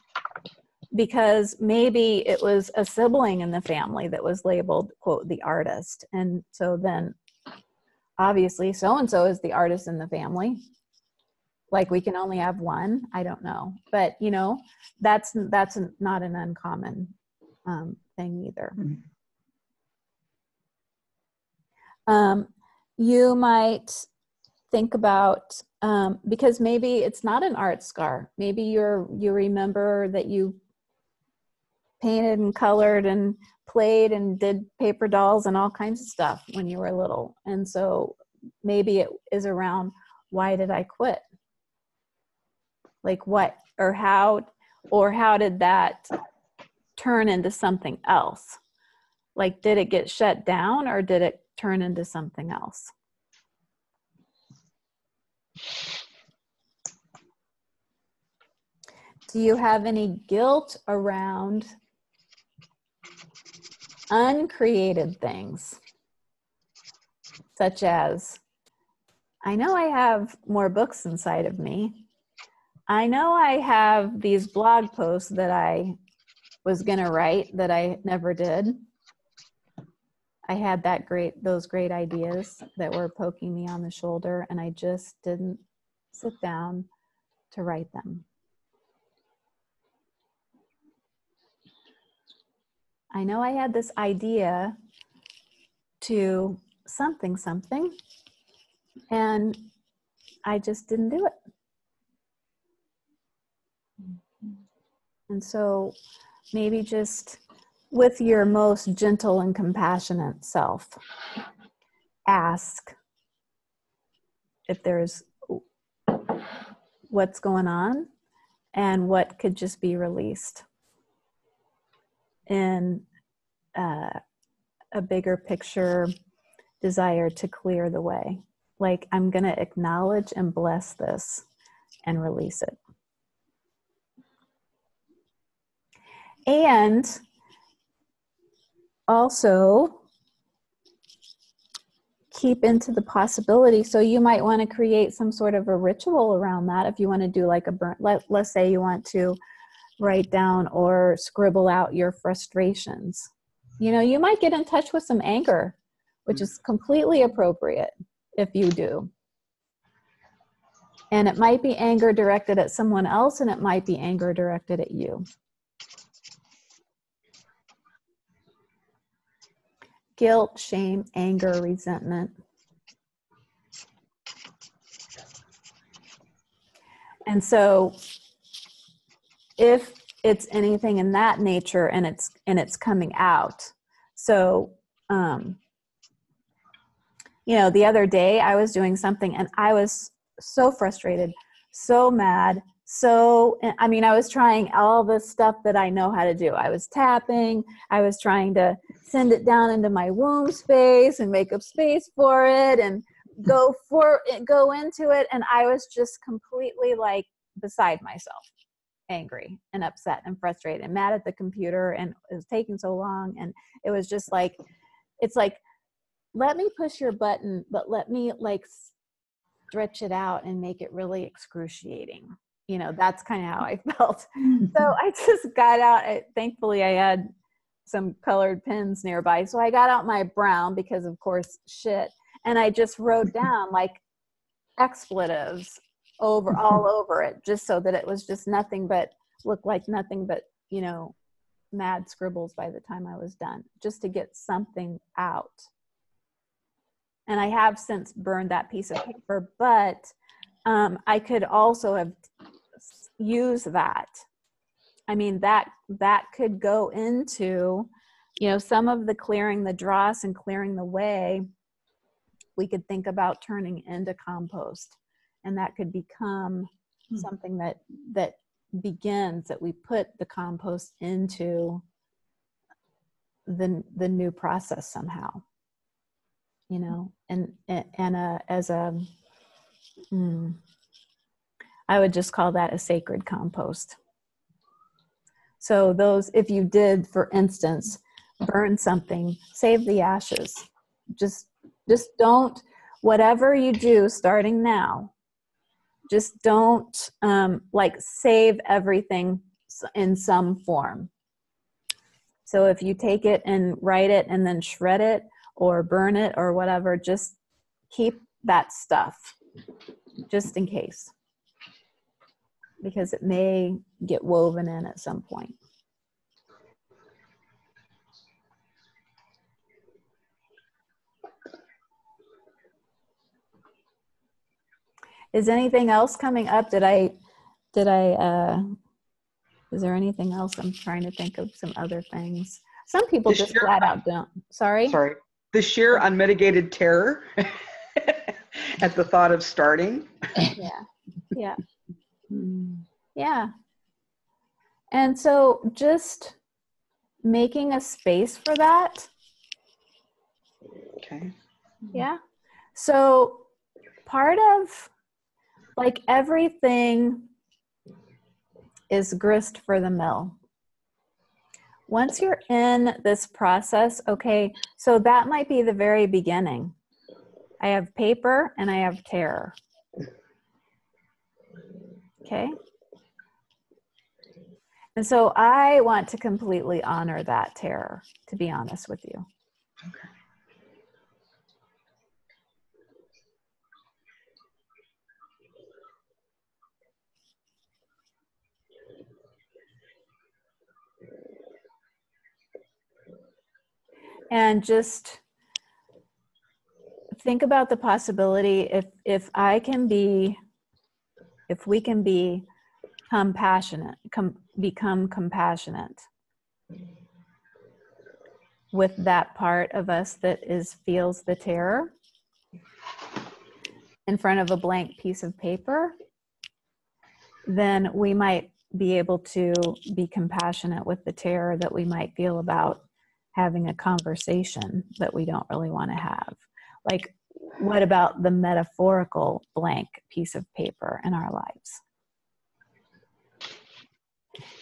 because maybe it was a sibling in the family that was labeled, quote, the artist. And so then obviously so-and-so is the artist in the family. Like we can only have one, I don't know. But that's not an uncommon thing either. You might think about, because maybe it's not an art scar. Maybe you remember that you painted and colored and played and did paper dolls and all kinds of stuff when you were little. And so maybe it is around, why did I quit? Like what, or how did that turn into something else? Like, did it get shut down or did it turn into something else? Do you have any guilt around uncreated things? such as, I know I have more books inside of me. I know I have these blog posts that I was going to write that I never did. I had those great ideas that were poking me on the shoulder, and I just didn't sit down to write them. I know I had this idea to something, and I just didn't do it. And so maybe just with your most gentle and compassionate self, ask if there's what's going on and what could just be released in a bigger picture desire to clear the way. Like, I'm going to acknowledge and bless this and release it. And also keep into the possibility. So you might want to create some sort of a ritual around that. If you want to do like a burn, let's say you want to write down or scribble out your frustrations. You know, you might get in touch with some anger, which is completely appropriate if you do. And it might be anger directed at someone else, and it might be anger directed at you. Guilt, shame, anger, resentment. And so if it's anything in that nature and it's coming out. So, you know, the other day I was doing something and I was so frustrated, so mad. So, I mean, I was trying all the stuff that I know how to do. I was tapping, I was trying to send it down into my womb space and make up space for it and go into it. And I was just completely like beside myself, angry and upset and frustrated and mad at the computer, and it was taking so long. And it was just like, it's like, let me push your button, but let me like stretch it out and make it really excruciating. You know, that's kind of how I felt. So I just got out. Thankfully, I had some colored pens nearby. So I got out my brown because, of course, shit. And I just wrote down like expletives all over it, just so that it was just nothing but, looked like nothing but, you know, mad scribbles by the time I was done, just to get something out. And I have since burned that piece of paper, but I could also have used that. I mean, that could go into, you know, some of the clearing the dross and clearing the way. We could think about turning into compost, and that could become something that begins, that we put the compost into the new process somehow, you know, I would just call that a sacred compost. So those, if you did, for instance, burn something, save the ashes. Just don't, whatever you do starting now, just don't like save everything in some form. So if you take it and write it and then shred it or burn it or whatever, just keep that stuff just in case, because it may get woven in at some point. Is anything else coming up? Is there anything else? I'm trying to think of some other things. Some people just flat out don't. Sorry? The sheer unmitigated terror at the thought of starting. Yeah. And so just making a space for that. Okay. Yeah. So part of, like, everything is grist for the mill. Once you're in this process, okay, so that might be the very beginning. I have paper and I have terror. Okay. And so I want to completely honor that terror, to be honest with you. Okay. And just think about the possibility if we can be compassionate, become compassionate with that part of us that feels the terror in front of a blank piece of paper, then we might be able to be compassionate with the terror that we might feel about having a conversation that we don't really want to have. Like, what about the metaphorical blank piece of paper in our lives?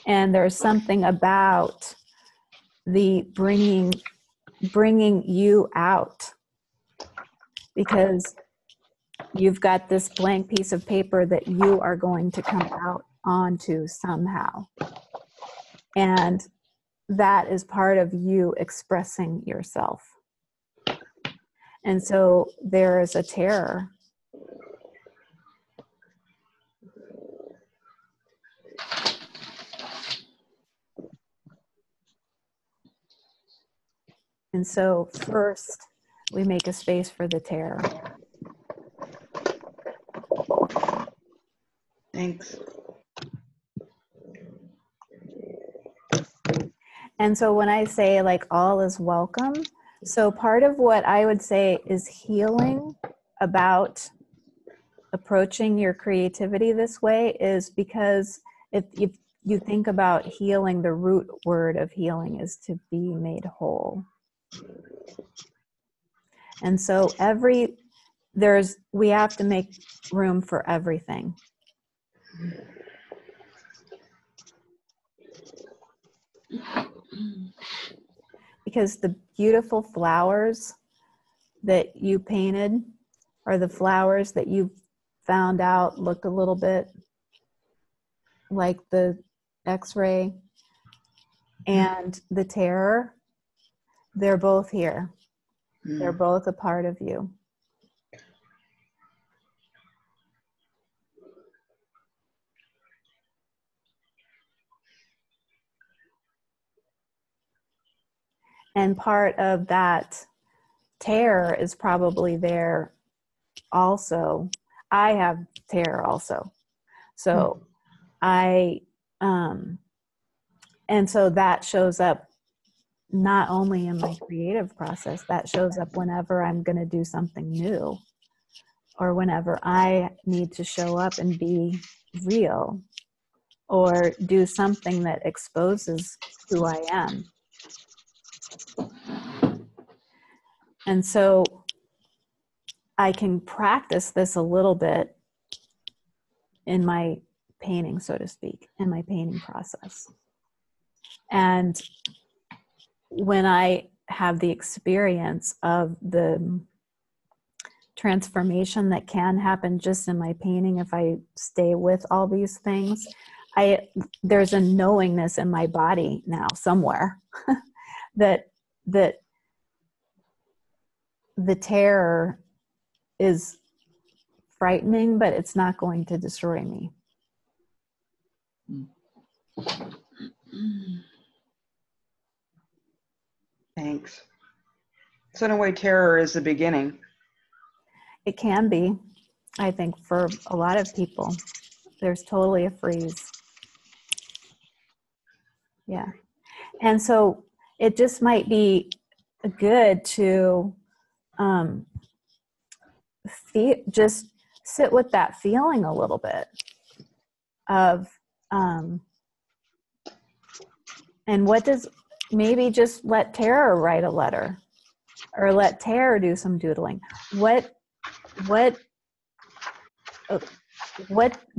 And there's something about the bringing you out, because you've got this blank piece of paper that you are going to come out onto somehow. And that is part of you expressing yourself. And so there is a terror. And so first, we make a space for the terror. Thanks. And so when I say like all is welcome, so part of what I would say is healing about approaching your creativity this way is because if you think about healing, the root word of healing is to be made whole. And so we have to make room for everything. Because the beautiful flowers that you painted are the flowers that you found out look a little bit like the X-ray and the terror. They're both here. They're both a part of you. And part of that terror is probably there also. I have terror also. So and so that shows up not only in my creative process, that shows up whenever I'm going to do something new, or whenever I need to show up and be real, or do something that exposes who I am. And so I can practice this a little bit in my painting, so to speak, in my painting process. And when I have the experience of the transformation that can happen just in my painting, if I stay with all these things, there's a knowingness in my body now somewhere that the terror is frightening, but it's not going to destroy me. Thanks. So in a way, terror is the beginning. It can be, I think, for a lot of people. There's totally a freeze. Yeah. And so it just might be good to just sit with that feeling a little bit of, and maybe just let terror write a letter, or let terror do some doodling. What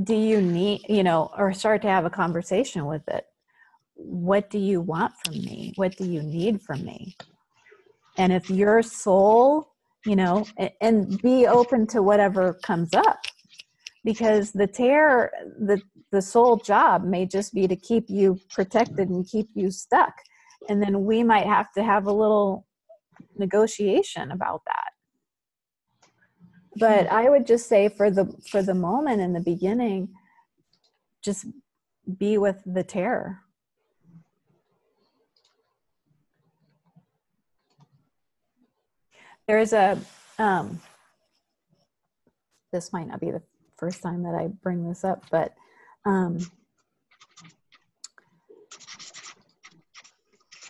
do you need, or start to have a conversation with it. What do you want from me? What do you need from me? And if your soul and be open to whatever comes up, because the sole job may just be to keep you protected and keep you stuck. And then we might have to have a little negotiation about that. But I would just say for the moment in the beginning, just be with the terror. There's this might not be the first time that I bring this up, but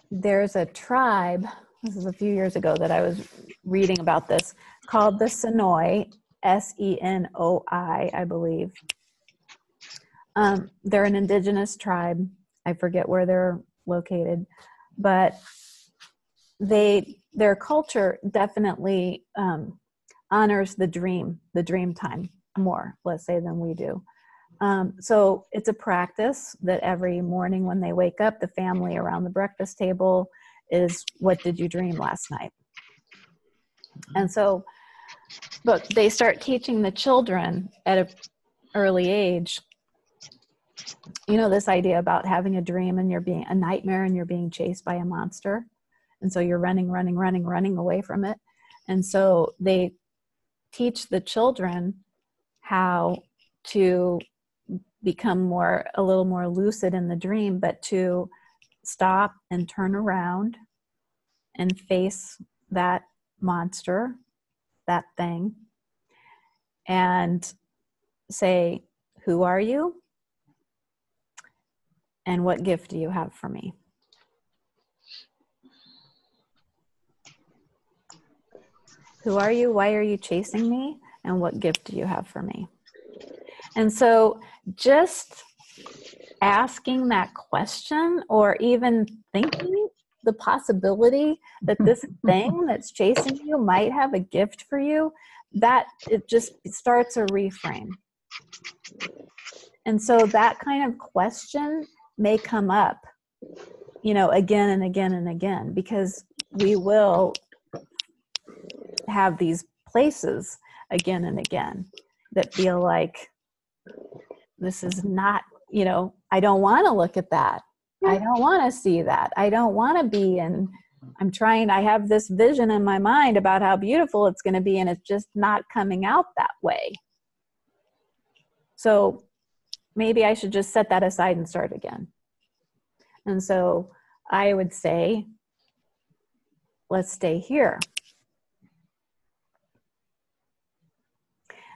there's a tribe, this is a few years ago that I was reading about this, called the Senoi, Senoi, I believe. They're an indigenous tribe. I forget where they're located, but their culture definitely honors the dream time more, let's say, than we do. So it's a practice that every morning when they wake up, the family around the breakfast table is, what did you dream last night? And so, look, they start teaching the children at an early age, this idea about having a dream and you're being a nightmare and you're being chased by a monster. And so you're running away from it. And so they teach the children how to become a little more lucid in the dream, but to stop and turn around and face that monster, that thing, and say, who are you? And what gift do you have for me? Who are you? Why are you chasing me? And what gift do you have for me? And so just asking that question, or even thinking the possibility that this thing that's chasing you might have a gift for you, that it just starts a reframe. And so that kind of question may come up, again and again and again, because we will have these places again and again that feel like, this is not, I don't want to look at that. I don't want to see that. I don't want to be in, I have this vision in my mind about how beautiful it's going to be, and it's just not coming out that way. So maybe I should just set that aside and start again. And so I would say, let's stay here.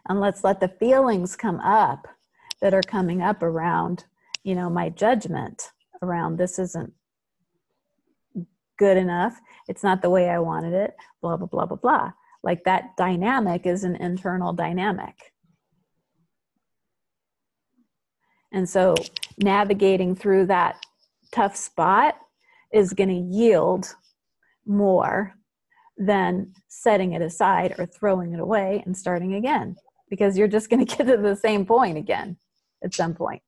And let's let the feelings come up that are coming up around, my judgment around, this isn't good enough. It's not the way I wanted it, blah, blah, blah, blah, blah. Like, that dynamic is an internal dynamic. And so navigating through that tough spot is going to yield more than setting it aside or throwing it away and starting again, because you're just going to get to the same point again at some point.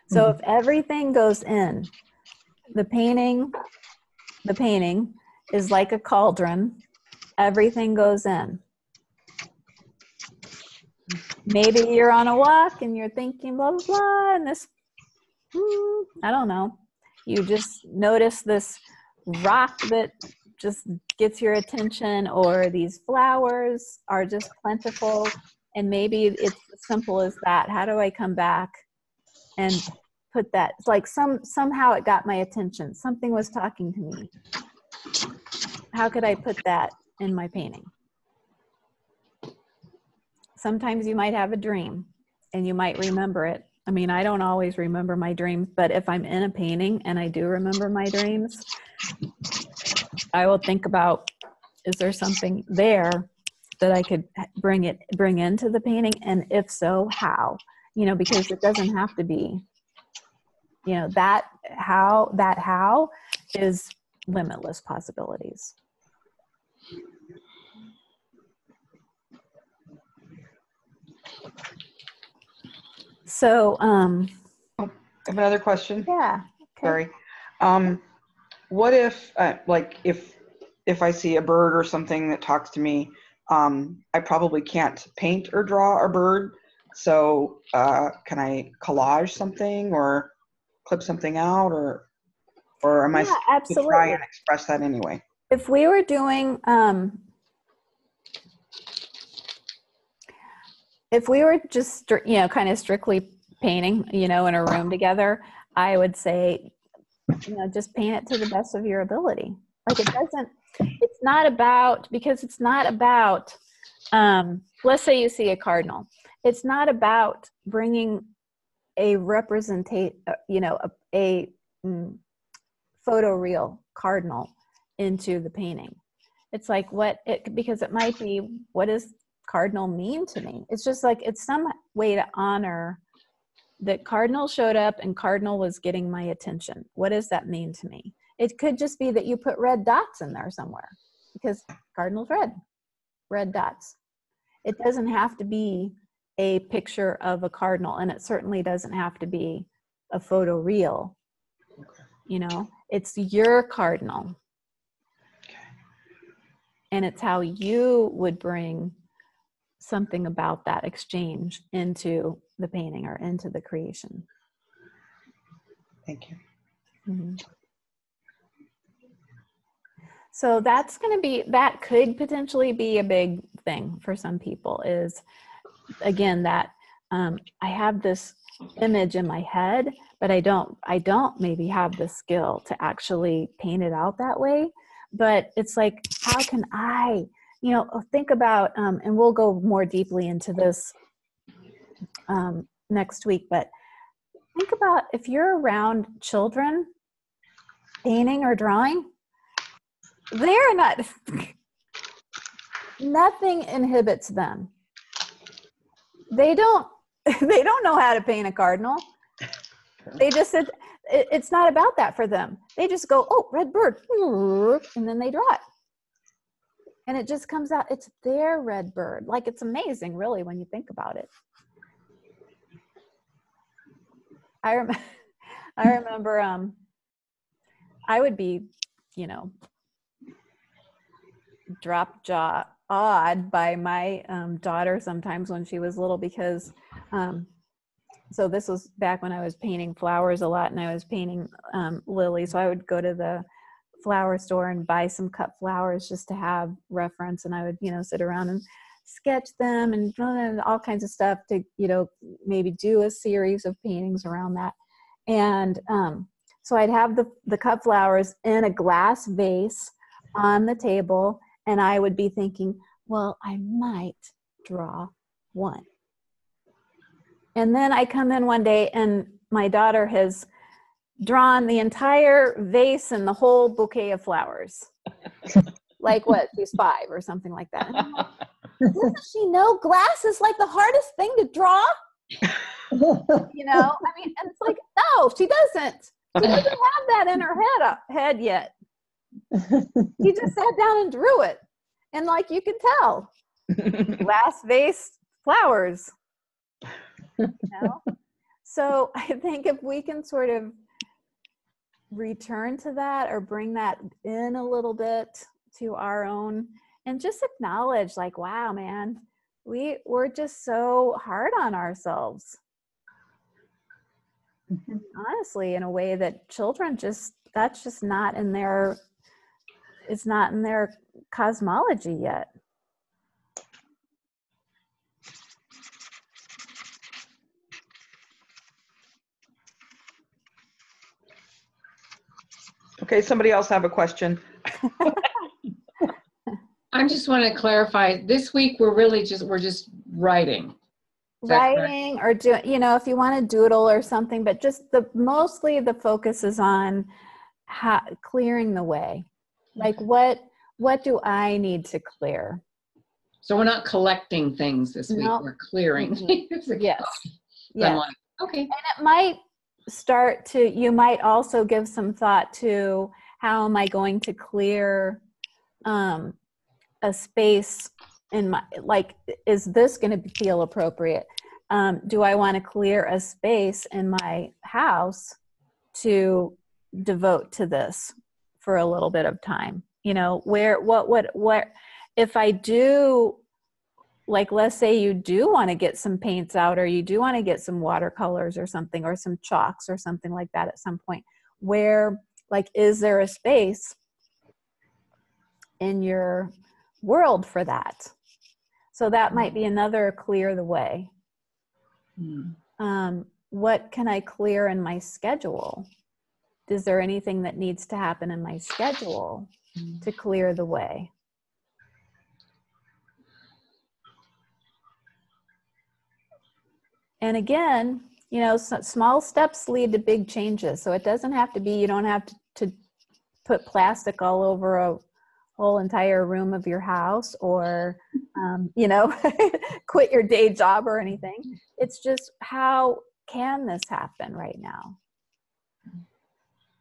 So if everything goes in, the painting is like a cauldron. Everything goes in. Maybe you're on a walk and you're thinking blah, blah, blah, and this, I don't know. You just notice this rock that just gets your attention, or these flowers are just plentiful, and maybe it's as simple as that. How do I come back and put that, it's like somehow it got my attention. Something was talking to me. How could I put that in my painting? Sometimes you might have a dream and you might remember it. I mean, I don't always remember my dreams, but if I'm in a painting and I do remember my dreams, I will think about, is there something there that I could bring into the painting? And if so, how? Because it doesn't have to be, that how is limitless possibilities. So, I have another question. Yeah. Okay. Sorry. What if, if if I see a bird or something that talks to me, I probably can't paint or draw a bird. So can I collage something or clip something out, or am I Yeah, supposed to absolutely. try and express that anyway? If we were doing, if we were just, kind of strictly painting, in a room together, I would say, just paint it to the best of your ability. Like it's not about, because it's not about, let's say you see a cardinal. It's not about bringing a photoreal cardinal into the painting. It's like because it might be, what does cardinal mean to me? It's just like, it's some way to honor that cardinal showed up and cardinal was getting my attention. What does that mean to me? It could just be that you put red dots in there somewhere because cardinal's red dots. It doesn't have to be a picture of a cardinal, and it certainly doesn't have to be a photoreal. It's your cardinal. And it's how you would bring something about that exchange into the painting or into the creation. Thank you. Mm-hmm. So that could potentially be a big thing for some people, is, again, that I have this image in my head, but I don't maybe have the skill to actually paint it out that way. But it's like, how can I, think about, and we'll go more deeply into this next week, but think about if you're around children painting or drawing, they're not, nothing inhibits them. They don't know how to paint a cardinal. They just said, it's not about that for them. They just go, oh, red bird, and then they draw it. And it just comes out, it's their red bird. Like, it's amazing, really, when you think about it. I remember I would be, drop jaw awed by my daughter sometimes when she was little, because so this was back when I was painting flowers a lot, and I was painting lilies. So I would go to the flower store and buy some cut flowers just to have reference, and I would sit around and sketch them and all kinds of stuff to maybe do a series of paintings around that. And so I'd have the cut flowers in a glass vase on the table, and I would be thinking, well, I might draw one. And then I come in one day and my daughter has drawn the entire vase and the whole bouquet of flowers. Like, what, she's 5 or something like that. And I'm like, doesn't she know glass is like the hardest thing to draw? I mean, and it's like, no, she doesn't. She doesn't have that in her head yet. She just sat down and drew it. And like, you can tell, glass vase flowers. So I think if we can sort of return to that, or bring that in a little bit to our own, and just acknowledge, like, wow, man, we're just so hard on ourselves. And honestly, in a way that children that's just not in their, it's not in their cosmology yet. Okay, somebody else have a question? I just want to clarify, this week we're just writing. Writing, or doing, if you want to doodle or something, but just mostly the focus is on clearing the way. Like, what do I need to clear? So we're not collecting things this week. No. We're clearing things. Yes. Yeah. I'm like, okay. And it might you might also give some thought to, how am I going to clear a space in my, like, is this going to feel appropriate? Do I want to clear a space in my house to devote to this for a little bit of time? You know, what, if I do, like, let's say you do want to get some paints out, or you do want to get some watercolors or something, or some chalks or something like that at some point, where, like, is there a space in your world for that? So that might be another clear the way. What can I clear in my schedule? Is there anything that needs to happen in my schedule to clear the way? And again, you know, small steps lead to big changes. So it doesn't have to be, you don't have to put plastic all over a whole entire room of your house, or, you know, quit your day job or anything. It's just, how can this happen right now?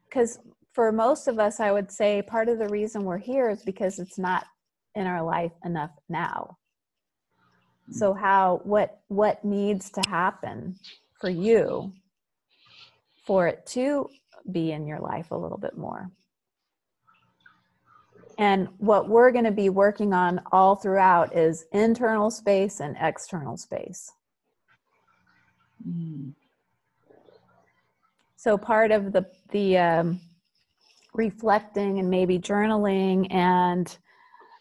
Because for most of us, I would say part of the reason we're here is because it's not in our life enough now. So what needs to happen for you for it to be in your life a little bit more? And what we're going to be working on all throughout is internal space and external space. So part of the reflecting and maybe journaling and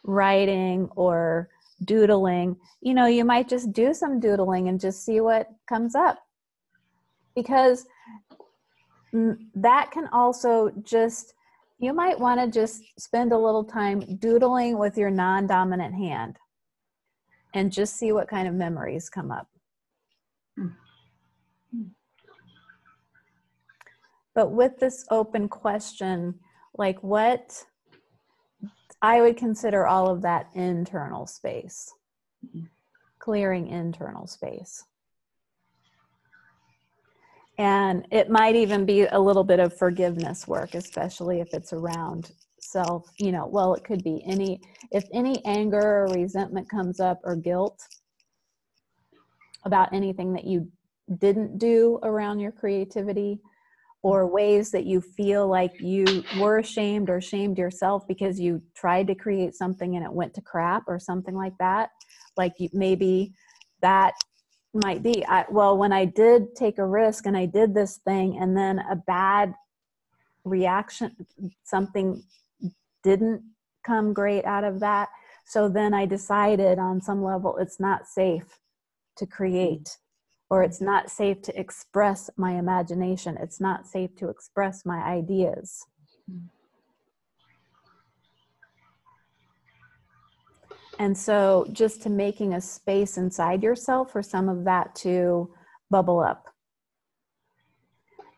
writing or doodling, you know, you might just do some doodling and just see what comes up, because that can also just, you might want to just spend a little time doodling with your non-dominant hand and just see what kind of memories come up. But with this open question, like, what I would consider all of that internal space, clearing internal space. And it might even be a little bit of forgiveness work, especially if it's around self, you know, well, it could be if any anger or resentment comes up, or guilt about anything that you didn't do around your creativity, or ways that you feel like you were ashamed or shamed yourself because you tried to create something and it went to crap or something like that. Like, maybe that might be, well, when I did take a risk and I did this thing, and then a bad reaction, something didn't come great out of that. So then I decided on some level it's not safe to create, or it's not safe to express my imagination. It's not safe to express my ideas. And so just to making a space inside yourself for some of that to bubble up.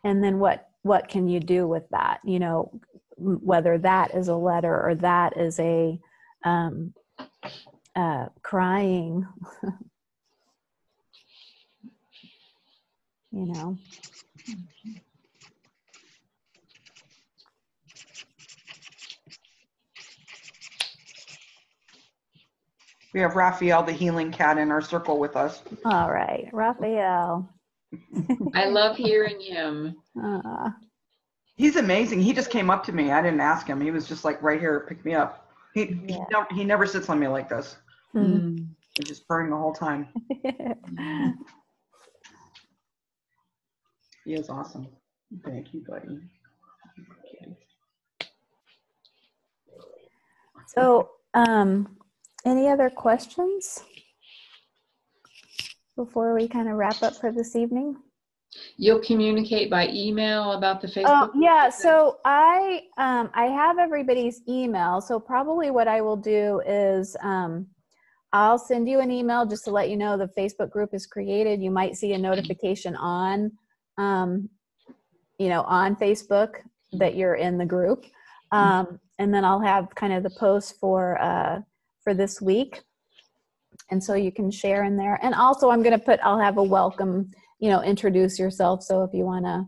And then what can you do with that? You know, whether that is a letter, or that is a crying, you know. We have Raphael, the healing cat, in our circle with us. All right, Raphael. I love hearing him. He's amazing. He just came up to me. I didn't ask him. He was just like right here, pick me up. He never sits on me like this. He's just purring the whole time. He is awesome. Thank you, buddy. So, any other questions before we kind of wrap up for this evening? You'll communicate by email about the Facebook? Oh, yeah. So I have everybody's email. So probably what I will do is I'll send you an email just to let you know the Facebook group is created. You might see a notification on, you know, on Facebook that you're in the group. And then I'll have kind of the post for this week. And so you can share in there. And also I'll have a welcome, you know, introduce yourself. So if you want to,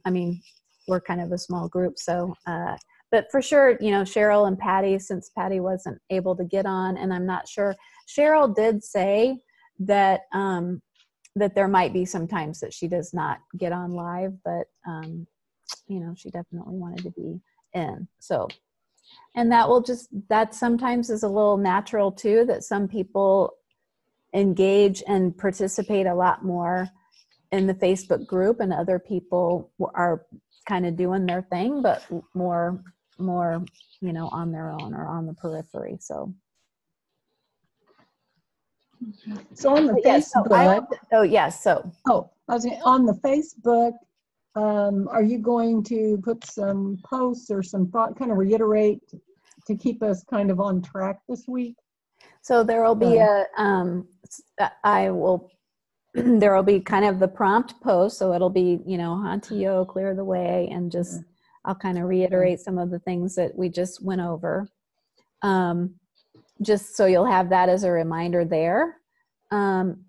I mean, we're kind of a small group. So, but for sure, you know, Cheryl and Patty, since Patty wasn't able to get on, and I'm not sure, Cheryl did say that, that there might be some times that she does not get on live, but, you know, she definitely wanted to be in. So And that sometimes is a little natural too, that some people engage and participate a lot more in the Facebook group, and other people are kind of doing their thing, but more, on their own or on the periphery. So on the yes, Facebook. I was on the Facebook. Are you going to put some posts or some thought, kind of reiterate to keep us kind of on track this week? So there will be there will be kind of the prompt post. So it'll be, Hantiyo, clear the way, and just, I'll kind of reiterate some of the things that we just went over. Just so you'll have that as a reminder there.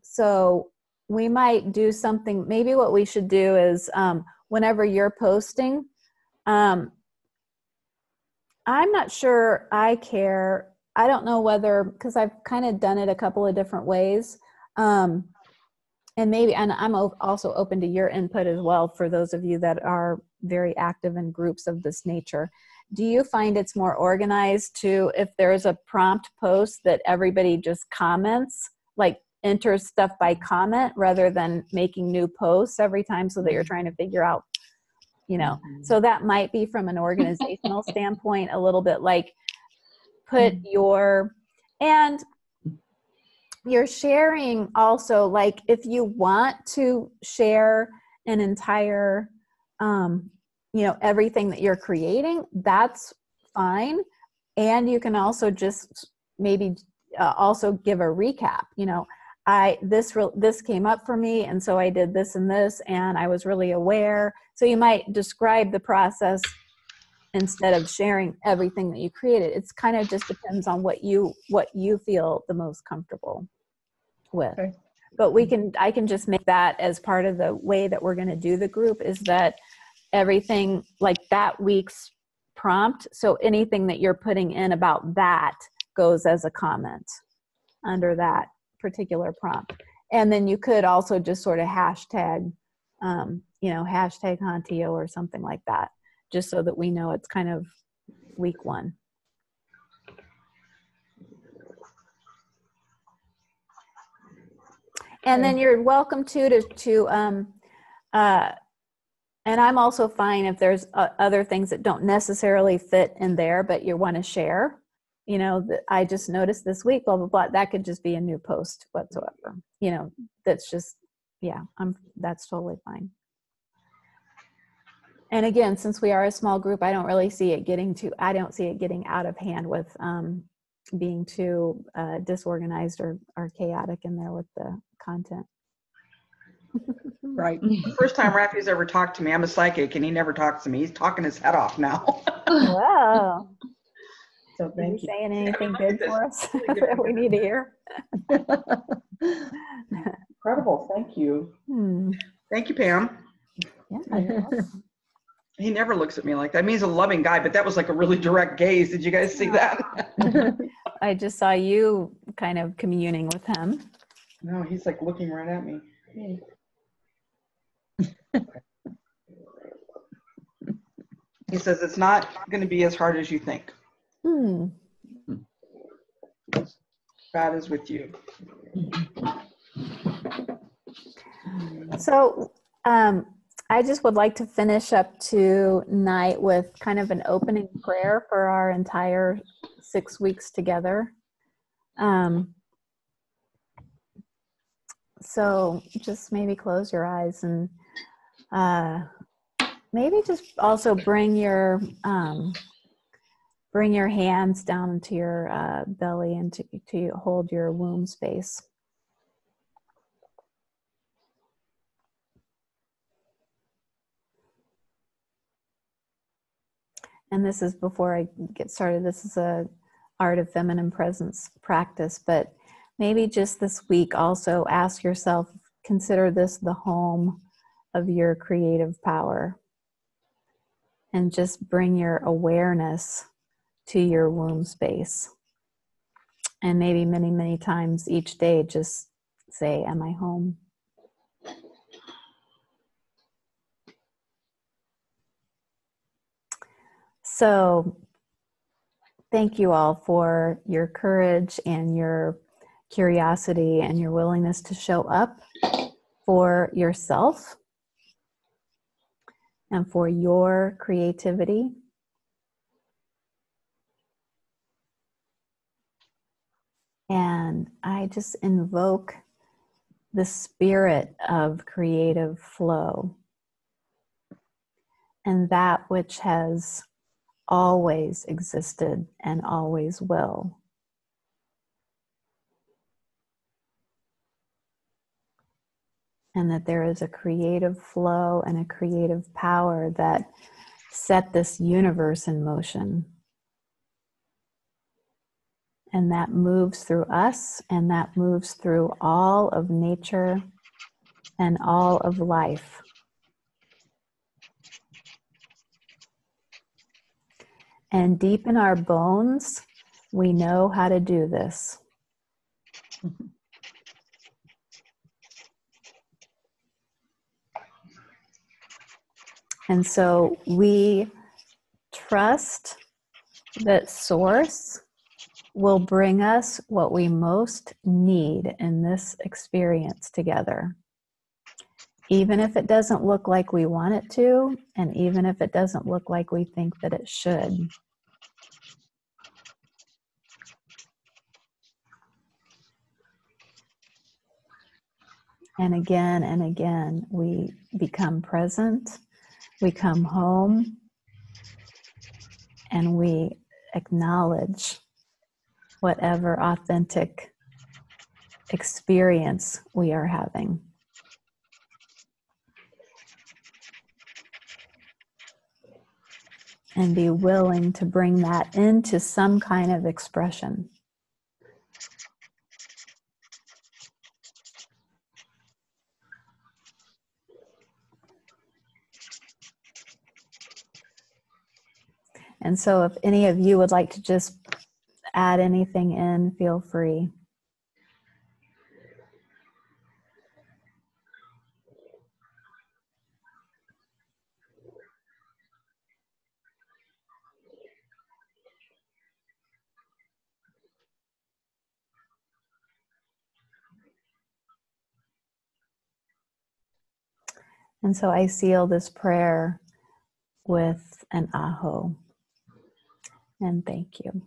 So we might do something, maybe what we should do is, whenever you're posting, I'm not sure I care. I don't know whether, because I've kind of done it a couple of different ways. And I'm also open to your input as well, for those of you that are very active in groups of this nature. Do you find it's more organized to, if there's a prompt post, that everybody just comments, like enters stuff by comment, rather than making new posts every time, so that you're trying to figure out, so that might be, from an organizational standpoint, a little bit like, put and you're sharing also, like, if you want to share an entire, everything that you're creating, that's fine. And you can also just maybe also give a recap. This came up for me, and so I did this and this, and I was really aware. So you might describe the process instead of sharing everything that you created. It's kind of just depends on what you feel the most comfortable with. Okay. But I can just make that as part of the way that we're going to do the group, is that everything, like that week's prompt, so anything that you're putting in about that goes as a comment under that particular prompt. And then you could also just sort of hashtag, hashtag Hantio or something like that, just so that we know it's kind of week 1. And then you're welcome and I'm also fine if there's other things that don't necessarily fit in there, but you want to share, that I just noticed this week, blah, blah, blah. That could just be a new post whatsoever. That's just, that's totally fine. And again, since we are a small group, I don't see it getting out of hand with being too disorganized or chaotic in there with the content. Right. The first time Rafi's ever talked to me, I'm a psychic, and he never talks to me. He's talking his head off now. Wow. So thank you. Saying anything good for us that we need to hear? Incredible. Thank you. Thank you, Pam. Yeah. He never looks at me like that. I mean, he's a loving guy, but that was like a really direct gaze. Did you guys see that? I just saw you kind of communing with him. No, he's like looking right at me. Hey. He says it's not going to be as hard as you think. God is with you. So I just would like to finish up tonight with kind of an opening prayer for our entire 6 weeks together. So just maybe close your eyes and maybe just also bring your hands down into your belly and to hold your womb space. And this is before I get started. This is a Art of Feminine Presence practice, but maybe just this week also ask yourself, consider this the home of your creative power. And just bring your awareness to your womb space. And maybe many, many times each day, just say, am I home? So thank you all for your courage and your curiosity and your willingness to show up for yourself and for your creativity. And I just invoke the spirit of creative flow and that which has always existed and always will. And that there is a creative flow and a creative power that set this universe in motion. And that moves through us, and that moves through all of nature and all of life. And deep in our bones, we know how to do this. And so we trust that Source will bring us what we most need in this experience together. Even if it doesn't look like we want it to, and even if it doesn't look like we think that it should. And again, we become present, we come home, and we acknowledge whatever authentic experience we are having. And be willing to bring that into some kind of expression. And so if any of you would like to just add anything in, feel free. And so I seal this prayer with an aho. And thank you.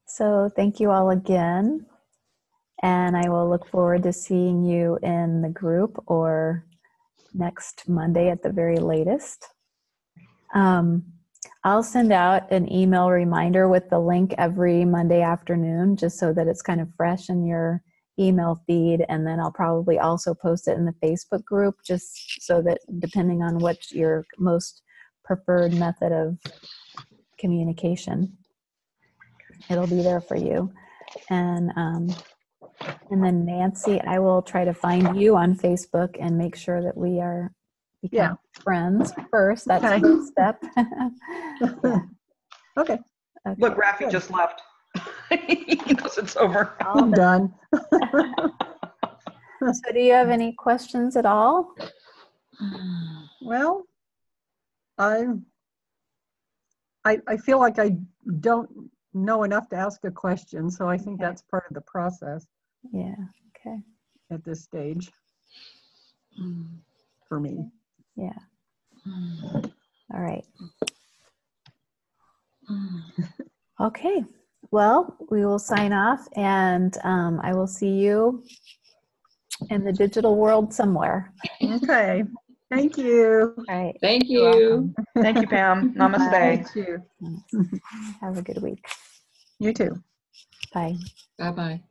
So thank you all again. And I will look forward to seeing you in the group or next Monday at the very latest. I'll send out an email reminder with the link every Monday afternoon, just so that it's kind of fresh in your email feed. And then I'll probably also post it in the Facebook group, just so that depending on what your most preferred method of communication, it'll be there for you. And then Nancy, I will try to find you on Facebook and make sure that we are become friends first. That's the first step. Okay. Look, Rafi just left. He knows it's over. I'm done. So do you have any questions at all? Well, I feel like I don't know enough to ask a question, so I think that's part of the process. Yeah. Okay. At this stage, for me. Yeah. All right. Okay. Well, we will sign off, and I will see you in the digital world somewhere. Okay. Thank you. All right. Thank you. Thank you, Pam. Namaste. Thank you. Have a good week. You too. Bye. Bye-bye.